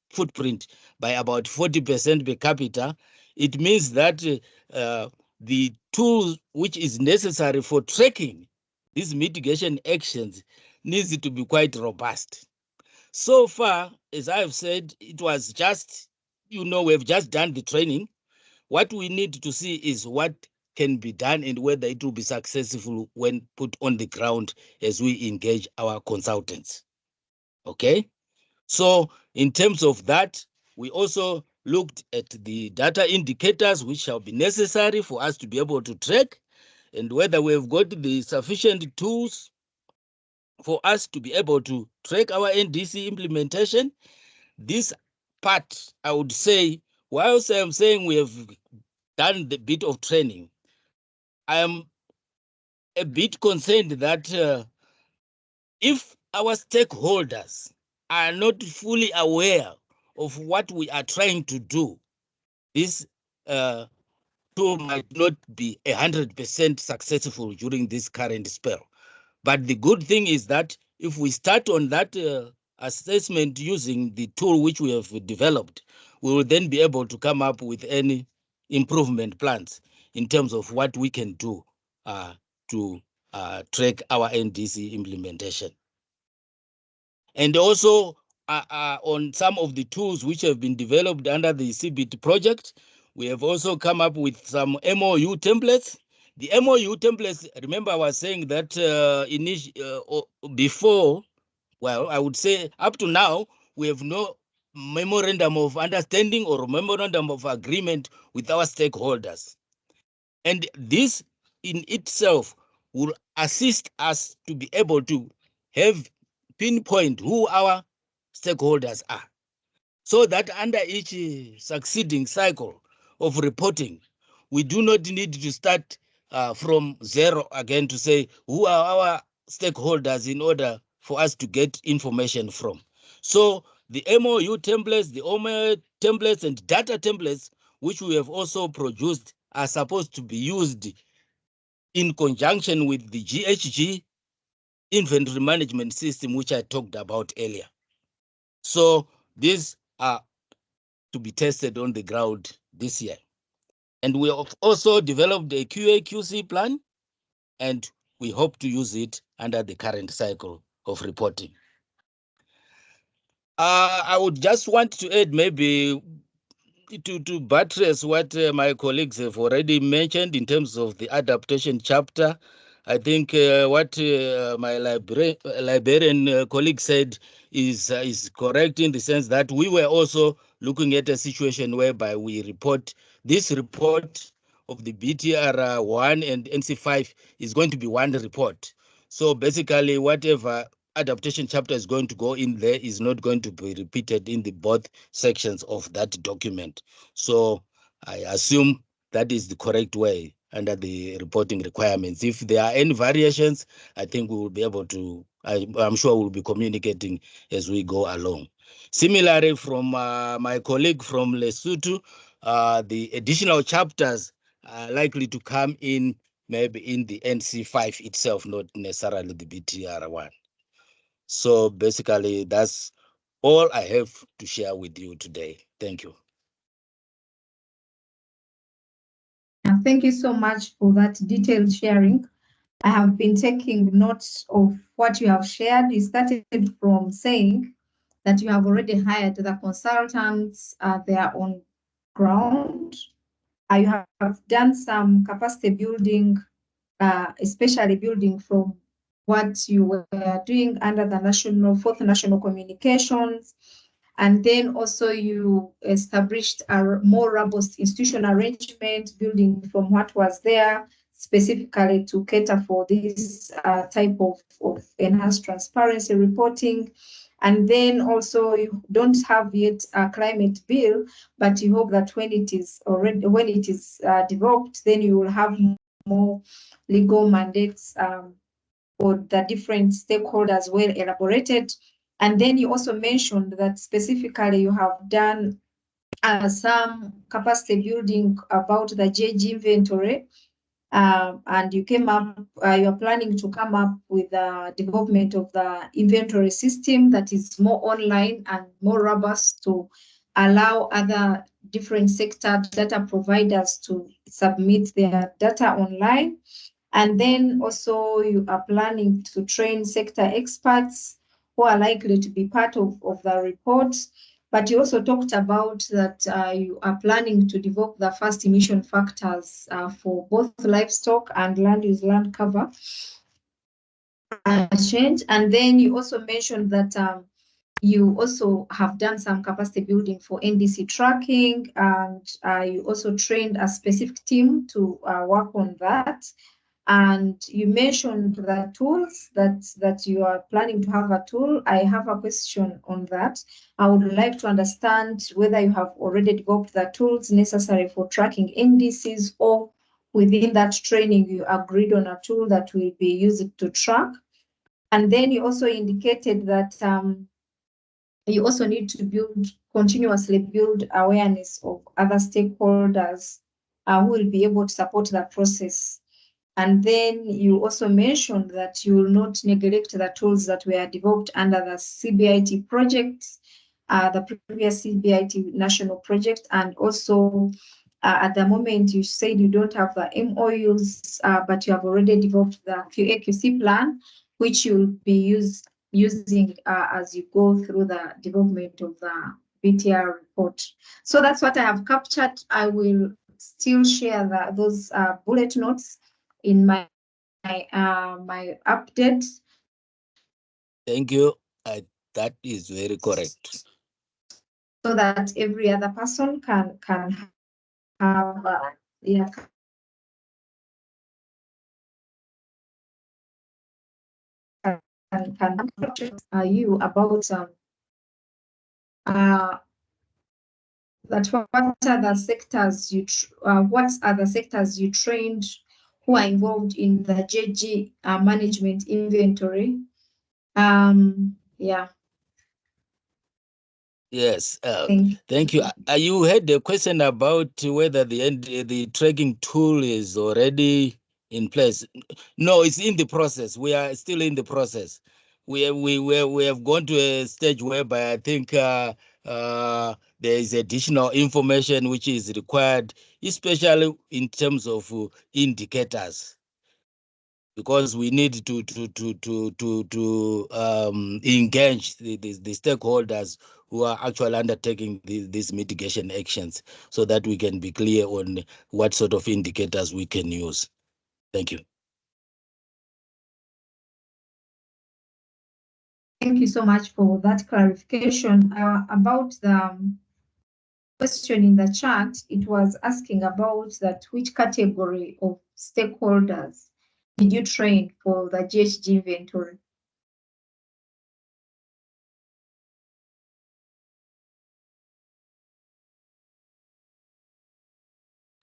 footprint by about 40% per capita, it means that the tool which is necessary for tracking these mitigation actions needs to be quite robust. So far, as I've said, it was just, we've just done the training. What we need to see is what can be done and whether it will be successful when put on the ground as we engage our consultants. Okay, so in terms of that, we also looked at the data indicators which shall be necessary for us to be able to track, and whether we have got the sufficient tools for us to be able to track our NDC implementation. This part, I would say, whilst I'm saying we have done the bit of training, I am a bit concerned that if our stakeholders are not fully aware of what we are trying to do, this tool might not be 100% successful during this current spell. But the good thing is that if we start on that assessment using the tool which we have developed, we will then be able to come up with any improvement plans in terms of what we can do to track our NDC implementation. And also on some of the tools which have been developed under the CBIT project, we have also come up with some MOU templates. The MOU templates, remember I was saying that before, well, I would say up to now, we have no memorandum of understanding or memorandum of agreement with our stakeholders. And this in itself will assist us to be able to have pinpoint who our stakeholders are, so that under each succeeding cycle of reporting, we do not need to start from zero again to say who are our stakeholders in order for us to get information from. So the MOU templates, the OMA templates and data templates, which we have also produced, are supposed to be used in conjunction with the GHG inventory management system, which I talked about earlier. So these are to be tested on the ground this year. And we have also developed a QA/QC plan, and we hope to use it under the current cycle of reporting. I would just want to add maybe to buttress what my colleagues have already mentioned in terms of the adaptation chapter. I think what my librarian colleague said is correct in the sense that we were also looking at a situation whereby we report this report of the BTR 1 and NC5 is going to be one report. So basically, whatever adaptation chapter is going to go in there is not going to be repeated in the both sections of that document. So I assume that is the correct way under the reporting requirements. If there are any variations, I think we will be able to, I'm sure we'll be communicating as we go along. Similarly, from my colleague from Lesotho, the additional chapters are likely to come in maybe in the NC5 itself, not necessarily the BTR1. So basically, that's all I have to share with you today. Thank you. Thank you so much for that detailed sharing. I have been taking notes of what you have shared. You started from saying that you have already hired the consultants, they are on ground. You have done some capacity building, especially building from what you were doing under the fourth national communications. And then also you established a more robust institutional arrangement, building from what was there specifically to cater for this type of enhanced transparency reporting. And then also you don't have yet a climate bill, but you hope that when it is developed, then you will have more legal mandates for the different stakeholders well elaborated. And then you also mentioned that specifically you have done some capacity building about the GHG inventory, and you came up, you're planning to come up with the development of the inventory system that is more online and more robust to allow other different sector data providers to submit their data online. And then also you are planning to train sector experts who are likely to be part of the report. But you also talked about that you are planning to develop the first emission factors for both livestock and land use land cover change. And then you also mentioned that you also have done some capacity building for NDC tracking, and you also trained a specific team to work on that. And you mentioned the tools that you are planning to have a tool. I have a question on that. I would like to understand whether you have already developed the tools necessary for tracking indices, or within that training you agreed on a tool that will be used to track. And then you also indicated that you also need to continuously build awareness of other stakeholders who will be able to support the process. And then you also mentioned that you will not neglect the tools that were developed under the CBIT project, the previous CBIT national project. And also at the moment you said you don't have the MOUs, but you have already developed the QA/QC plan, which you'll be using as you go through the development of the BTR report. So that's what I have captured. I will still share those bullet notes in my update. Thank you. That is very correct. So that every other person can have can you about that what are the sectors you trained who are involved in the GHG management inventory? Yeah. Yes, thank you. You had a question about whether the tracking tool is already in place. No, it's in the process. We are still in the process. We have gone to a stage whereby I think there is additional information which is required, especially in terms of indicators, because we need to engage the stakeholders who are actually undertaking these mitigation actions, so that we can be clear on what sort of indicators we can use. Thank you. Thank you so much for that clarification. About the question in the chat, it was asking about that which category of stakeholders did you train for the GHG inventory?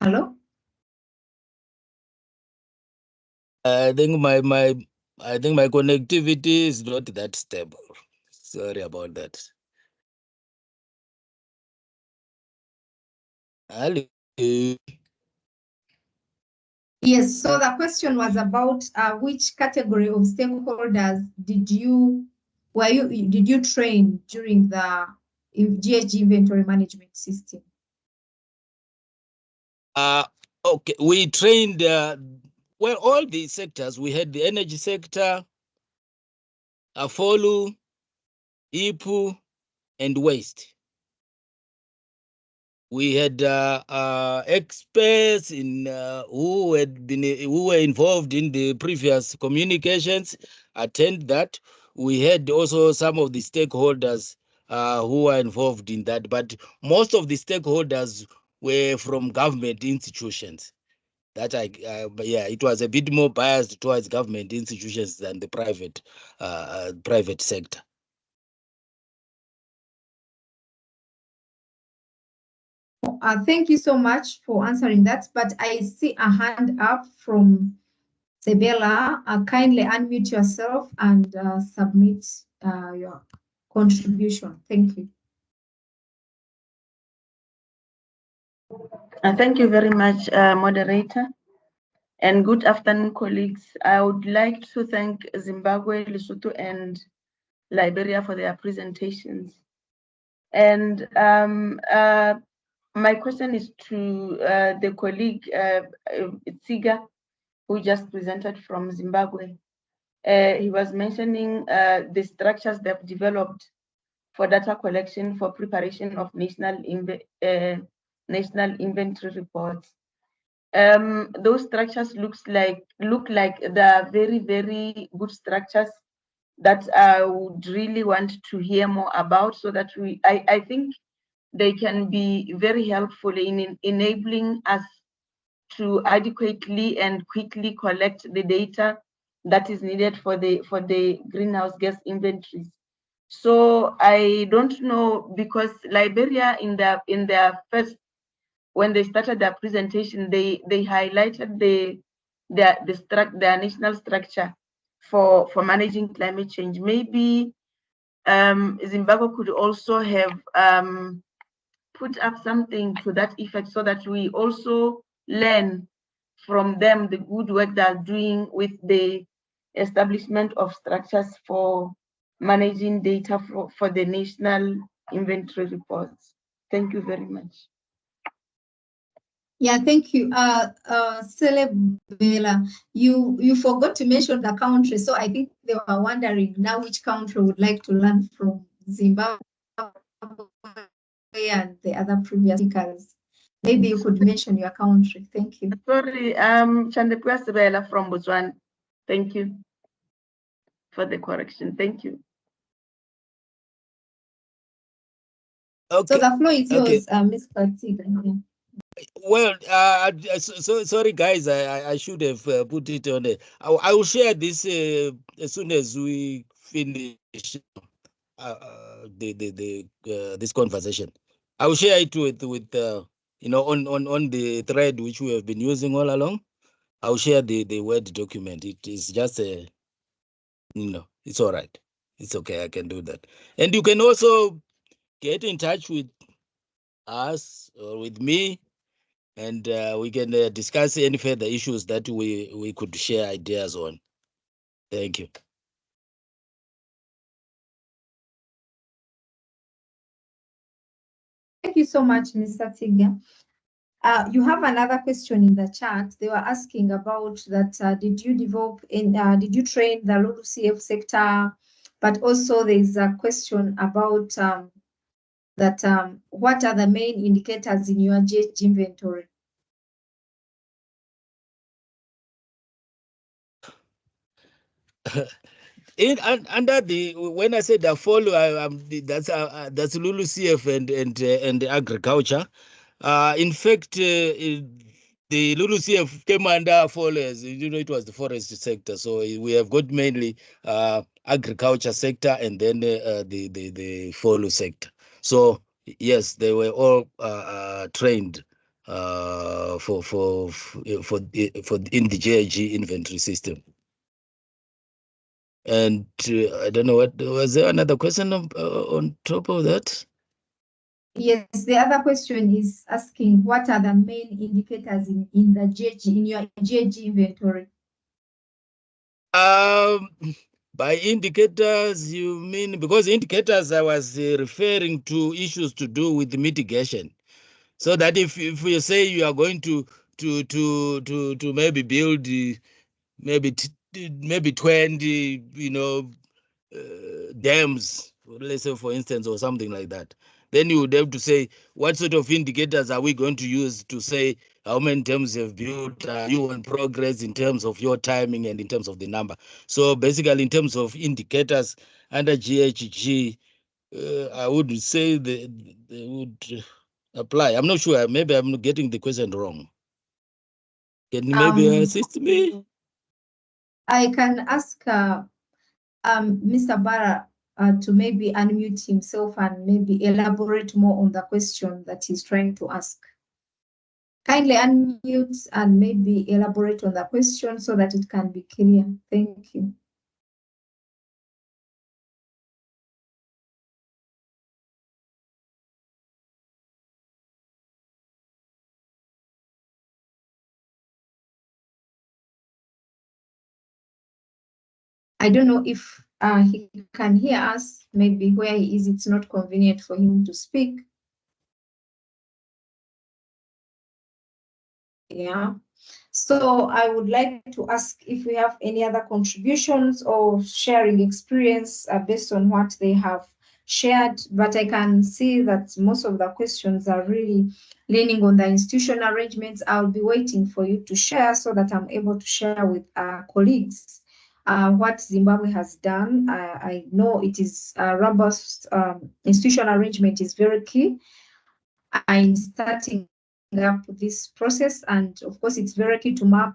Hello? I think my connectivity is not that stable. Sorry about that. Hello. Yes, so the question was about which category of stakeholders did you train during the GHG inventory management system? Okay, we trained well all the sectors. We had the energy sector, Afolu, IPU, and waste. We had experts in who were involved in the previous communications attend that. We had also some of the stakeholders who were involved in that, but most of the stakeholders were from government institutions. That but yeah, it was a bit more biased towards government institutions than the private sector. Thank you so much for answering that, but I see a hand up from Sebela. Kindly unmute yourself and submit your contribution. Thank you. Thank you very much, moderator, and good afternoon, colleagues. I would like to thank Zimbabwe, Lesotho, and Liberia for their presentations. And my question is to the colleague, Tsiga, who just presented from Zimbabwe. He was mentioning the structures they've developed for data collection for preparation of national inventory reports. Those structures look like the very, very good structures that I would really want to hear more about, so that I think they can be very helpful in enabling us to adequately and quickly collect the data that is needed for the greenhouse gas inventories. So I don't know, because Liberia in their first, when they started their presentation, they highlighted their national structure for managing climate change. Maybe Zimbabwe could also have put up something to that effect, so that we also learn from them the good work they're doing with the establishment of structures for managing data for the national inventory reports. Thank you very much. Yeah, thank you. Celebela, you forgot to mention the country, so I think they were wondering now which country would like to learn from Zimbabwe and the other previous speakers. Maybe you could mention your country. Thank you. Sorry, Chandepua Sebela from Botswana. Thank you for the correction. Thank you. Okay. So the floor is yours, Ms. Patiga. Well, so sorry, guys. I should have put it on there. I will share this as soon as we finish this conversation. I will share it with on the thread which we have been using all along. I will share the Word document. It is just it's all right. It's okay. I can do that. And you can also get in touch with us or with me, and we can discuss any further issues that we could share ideas on. Thank you. Thank you so much, Mr. Tiga. You have another question in the chat. They were asking about that. Did you train the LULUCF sector? But also there is a question about what are the main indicators in your GHG inventory? Under when I said the follow, that's LULUCF and agriculture. In fact, the LULUCF came under followers. It was the forest sector. So we have got mainly agriculture sector and then the follow sector. So yes, they were all trained for in the GHG inventory system. And I don't know what was there another question on top of that? Yes, the other question is asking what are the main indicators in the GHG, in your GHG inventory? By indicators, you mean, because indicators I was referring to issues to do with mitigation. So that if you say you are going to maybe build maybe 20, dams, let's say for instance, or something like that, then you would have to say what sort of indicators are we going to use to say how many dams you have built, you on progress in terms of your timing and in terms of the number. So basically, in terms of indicators under GHG, I would say they would apply. I'm not sure. Maybe I'm getting the question wrong. Can you maybe assist me? I can ask Mr. Barra to maybe unmute himself and maybe elaborate more on the question that he's trying to ask. Kindly unmute and maybe elaborate on the question so that it can be clear. Thank you. I don't know if he can hear us. Maybe where he is, it's not convenient for him to speak. Yeah. So I would like to ask if we have any other contributions or sharing experience based on what they have shared, but I can see that most of the questions are really leaning on the institutional arrangements. I'll be waiting for you to share so that I'm able to share with our colleagues what Zimbabwe has done. I know it is a robust institutional arrangement is very key in starting up this process, and of course it's very key to map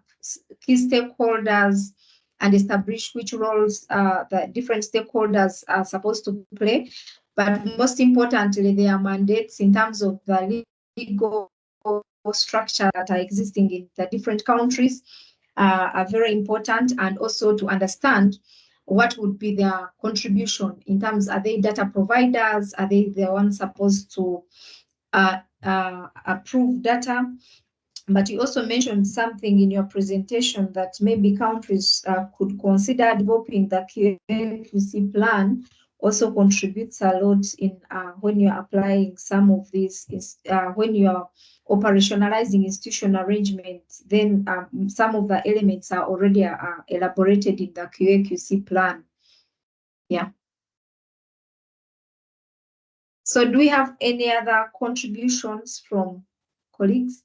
key stakeholders and establish which roles the different stakeholders are supposed to play, but most importantly their mandates in terms of the legal structure that are existing in the different countries are very important, and also to understand what would be their contribution in terms, are they data providers, are they the ones supposed to approve data? But you also mentioned something in your presentation that maybe countries could consider developing the QC plan. Also contributes a lot in when you're applying some of these, when you're operationalizing institutional arrangements, then some of the elements are already elaborated in the QA/QC plan. Yeah. So do we have any other contributions from colleagues?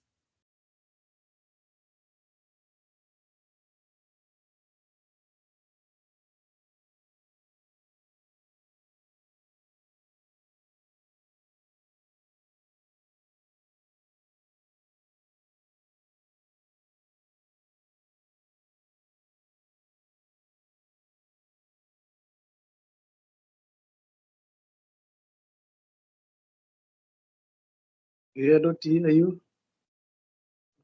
We are not hear you.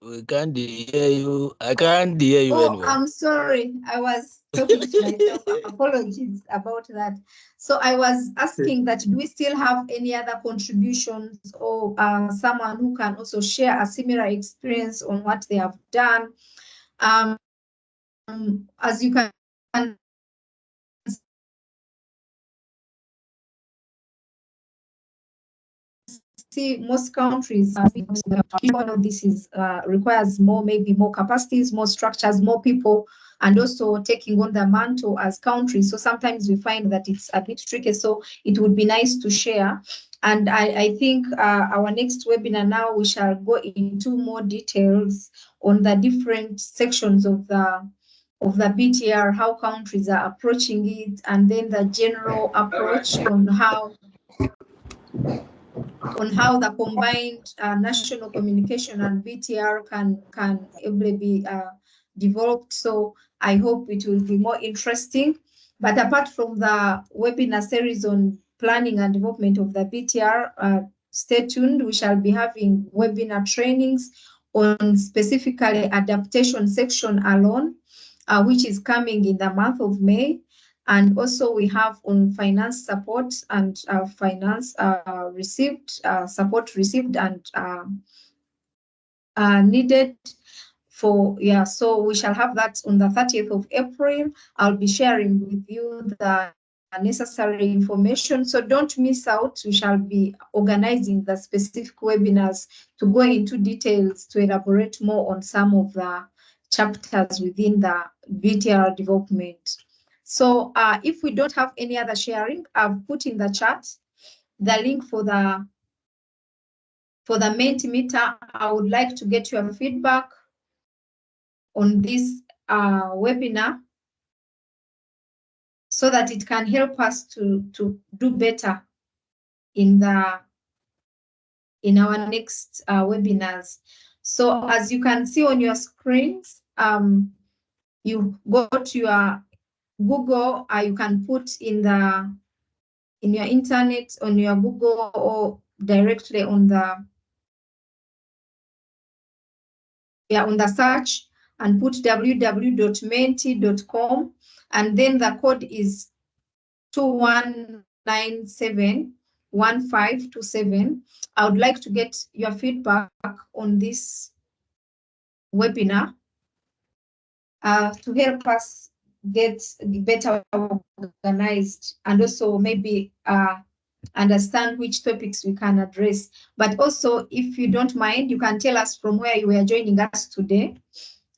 We can't hear you. I can't hear you anyway. I'm sorry. I was talking to myself. Apologies about that. So I was asking that do we still have any other contributions or someone who can also share a similar experience on what they have done? As you can see, most countries this is requires maybe more capacities, more structures, more people, and also taking on the mantle as countries. So sometimes we find that it's a bit tricky. So it would be nice to share. And I think our next webinar now, we shall go into more details on the different sections of the BTR, how countries are approaching it, and then the general approach on how the combined national communication and BTR can ably be developed. So I hope it will be more interesting. But apart from the webinar series on planning and development of the BTR, stay tuned. We shall be having webinar trainings on specifically adaptation section alone, which is coming in the month of May. And also we have on finance support and finance received, support received and needed for, yeah, so we shall have that on the 30th of April. I'll be sharing with you the necessary information, so don't miss out. We shall be organizing the specific webinars to go into details to elaborate more on some of the chapters within the BTR development. So if we don't have any other sharing, I've put in the chat the link for the Mentimeter. I would like to get your feedback on this webinar so that it can help us to do better in our next webinars. So as you can see on your screens, you go to your Google, you can put in your internet on your Google or directly on the search and put www.menti.com, and then the code is 21971527. I would like to get your feedback on this webinar to help us get better organized, and also maybe understand which topics we can address. But also, if you don't mind, you can tell us from where you are joining us today.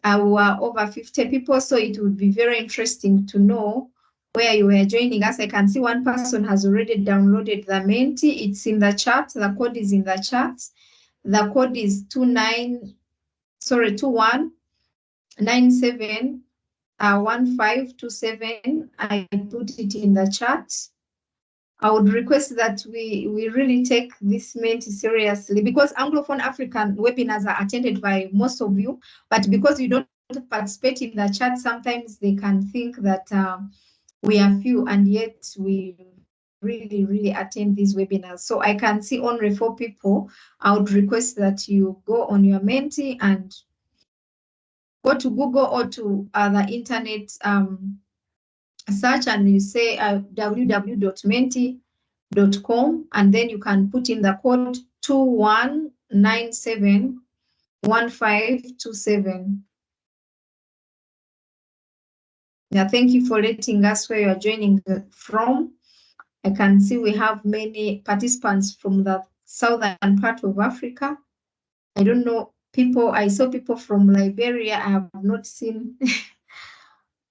We are over 50 people, so it would be very interesting to know where you are joining us. I can see one person has already downloaded the Menti. It's in the chat. The code is in the chat. The code is 21971527. I put it in the chat. I would request that we really take this Menti seriously, because Anglophone African webinars are attended by most of you, but because you don't participate in the chat, sometimes they can think that we are few, and yet we really attend these webinars. So I can see only 4 people. I would request that you go on your Menti and go to Google or to the internet search, and you say www.menti.com, and then you can put in the code 21971527. Yeah, thank you for letting us where you are joining from. I can see we have many participants from the southern part of Africa. I don't know people. I saw people from Liberia. I have not seen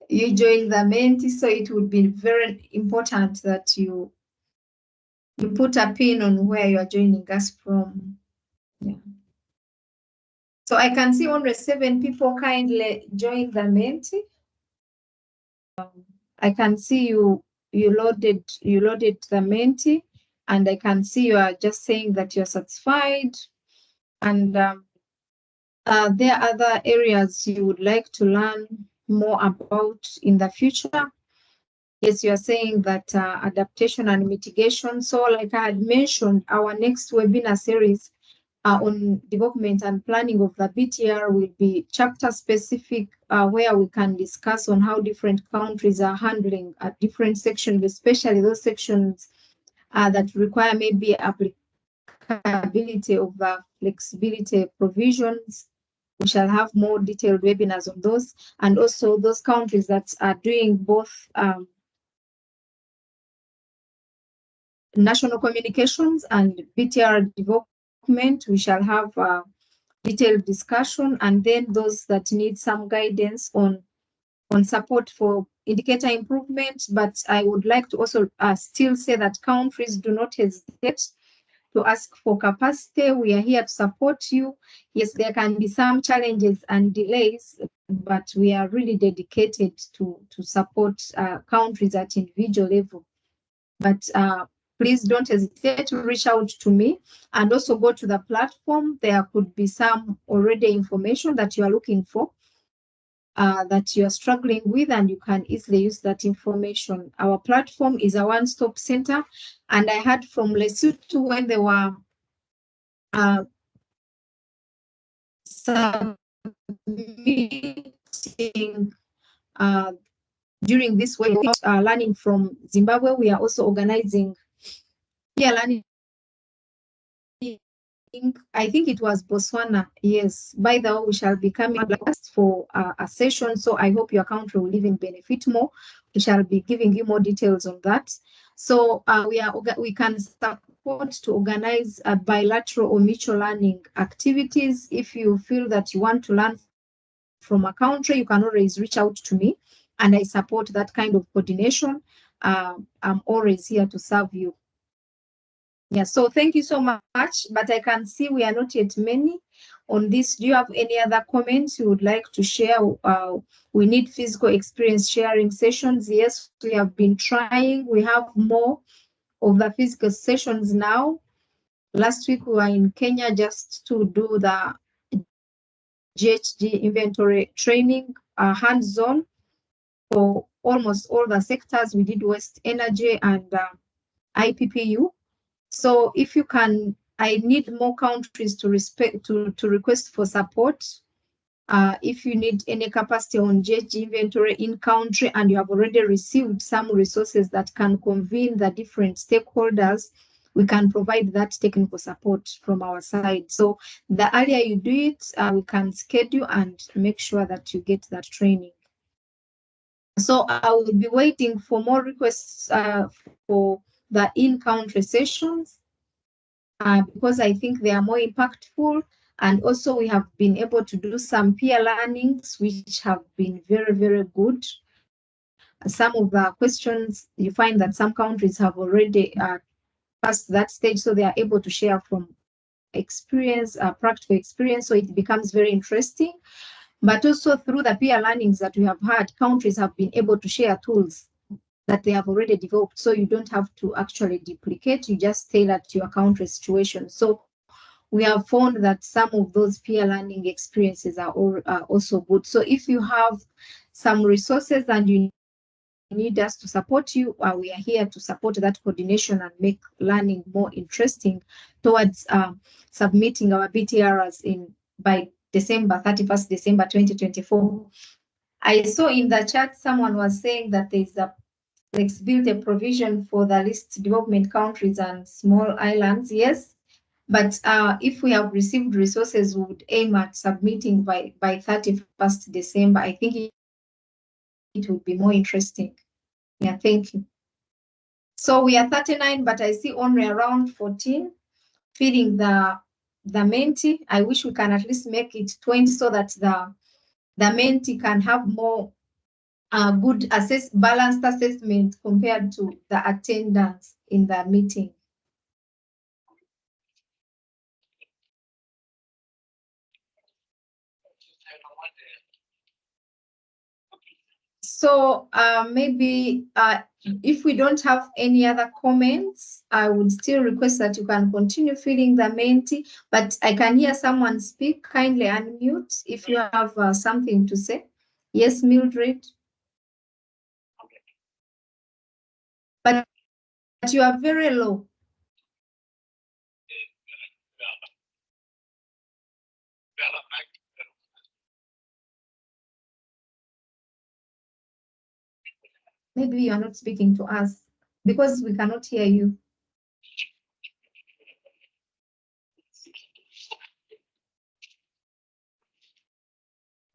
you join the Menti, so it would be very important that you put a pin on where you are joining us from. Yeah. So I can see only 7 people kindly join the Menti. I can see you loaded the Menti, and I can see you are just saying that you're satisfied, and there are other areas you would like to learn more about in the future. Yes, you are saying that adaptation and mitigation. So like I had mentioned, our next webinar series on development and planning of the BTR will be chapter specific, where we can discuss on how different countries are handling different sections, especially those sections that require maybe applicability of flexibility provisions. We shall have more detailed webinars on those, and also those countries that are doing both national communications and BTR development. We shall have detailed discussion, and then those that need some guidance on support for indicator improvement. But I would like to also still say that countries do not hesitate to ask for capacity. We are here to support you. Yes, there can be some challenges and delays, but we are really dedicated to support countries at individual level. But please don't hesitate to reach out to me, and also go to the platform. There could be some already information that you are looking for, that you are struggling with, and you can easily use that information. Our platform is a one-stop center, and I heard from Lesotho when they were submitting during this week, learning from Zimbabwe, we are also organizing peer learning. I think it was Botswana. Yes, by the way, we shall be coming for a session. So I hope your country will even benefit more. We shall be giving you more details on that. So we can support to organize bilateral or mutual learning activities. If you feel that you want to learn from a country, you can always reach out to me, and I support that kind of coordination. I'm always here to serve you. Yeah, so thank you so much, but I can see we are not yet many on this. Do you have any other comments you would like to share? We need physical experience sharing sessions. Yes, we have been trying. We have more of the physical sessions now. Last week we were in Kenya just to do the GHG inventory training, hands-on for almost all the sectors. We did waste energy and IPPU. So if you can, I need more countries to request for support. If you need any capacity on GHG inventory in country and you have already received some resources that can convene the different stakeholders, we can provide that technical support from our side. So the earlier you do it, we can schedule and make sure that you get that training. So I will be waiting for more requests for the in-country sessions because I think they are more impactful. And also we have been able to do some peer learnings, which have been very, very good. Some of the questions, you find that some countries have already passed that stage, so they are able to share from experience, practical experience, so it becomes very interesting. But also through the peer learnings that we have had, countries have been able to share tools that they have already developed, so you don't have to actually duplicate, you just tailor to your country situation. So we have found that some of those peer learning experiences are also good. So if you have some resources and you need us to support you, we are here to support that coordination and make learning more interesting towards submitting our BTRs by December 31st, December 2024. I saw in the chat someone was saying that there's a flexibility provision for the least development countries and small islands. Yes, but if we have received resources, we would aim at submitting by 31st December. I think it would be more interesting. Yeah, thank you. So we are 39, but I see only around 14 feeding the Menti. I wish we can at least make it 20 so that the Menti can have more good balanced assessment compared to the attendance in the meeting. So maybe if we don't have any other comments, I would still request that you can continue filling the Menti, but I can hear someone speak. Kindly unmute if you have something to say. Yes, Mildred. But you are very low. Maybe you are not speaking to us because we cannot hear you.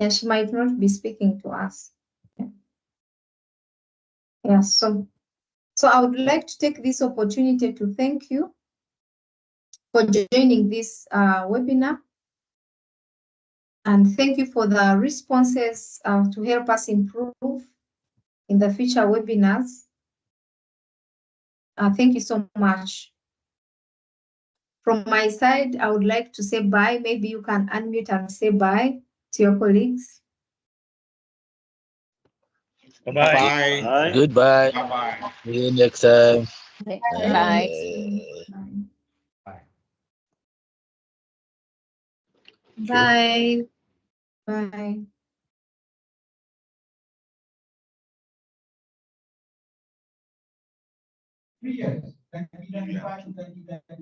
And she might not be speaking to us. Yeah, so I would like to take this opportunity to thank you for joining this webinar. And thank you for the responses to help us improve in the future webinars. Thank you so much. From my side, I would like to say bye. Maybe you can unmute and say bye to your colleagues. Bye-bye. Bye. Goodbye. Bye-bye. See you next time. Bye. Bye. Bye.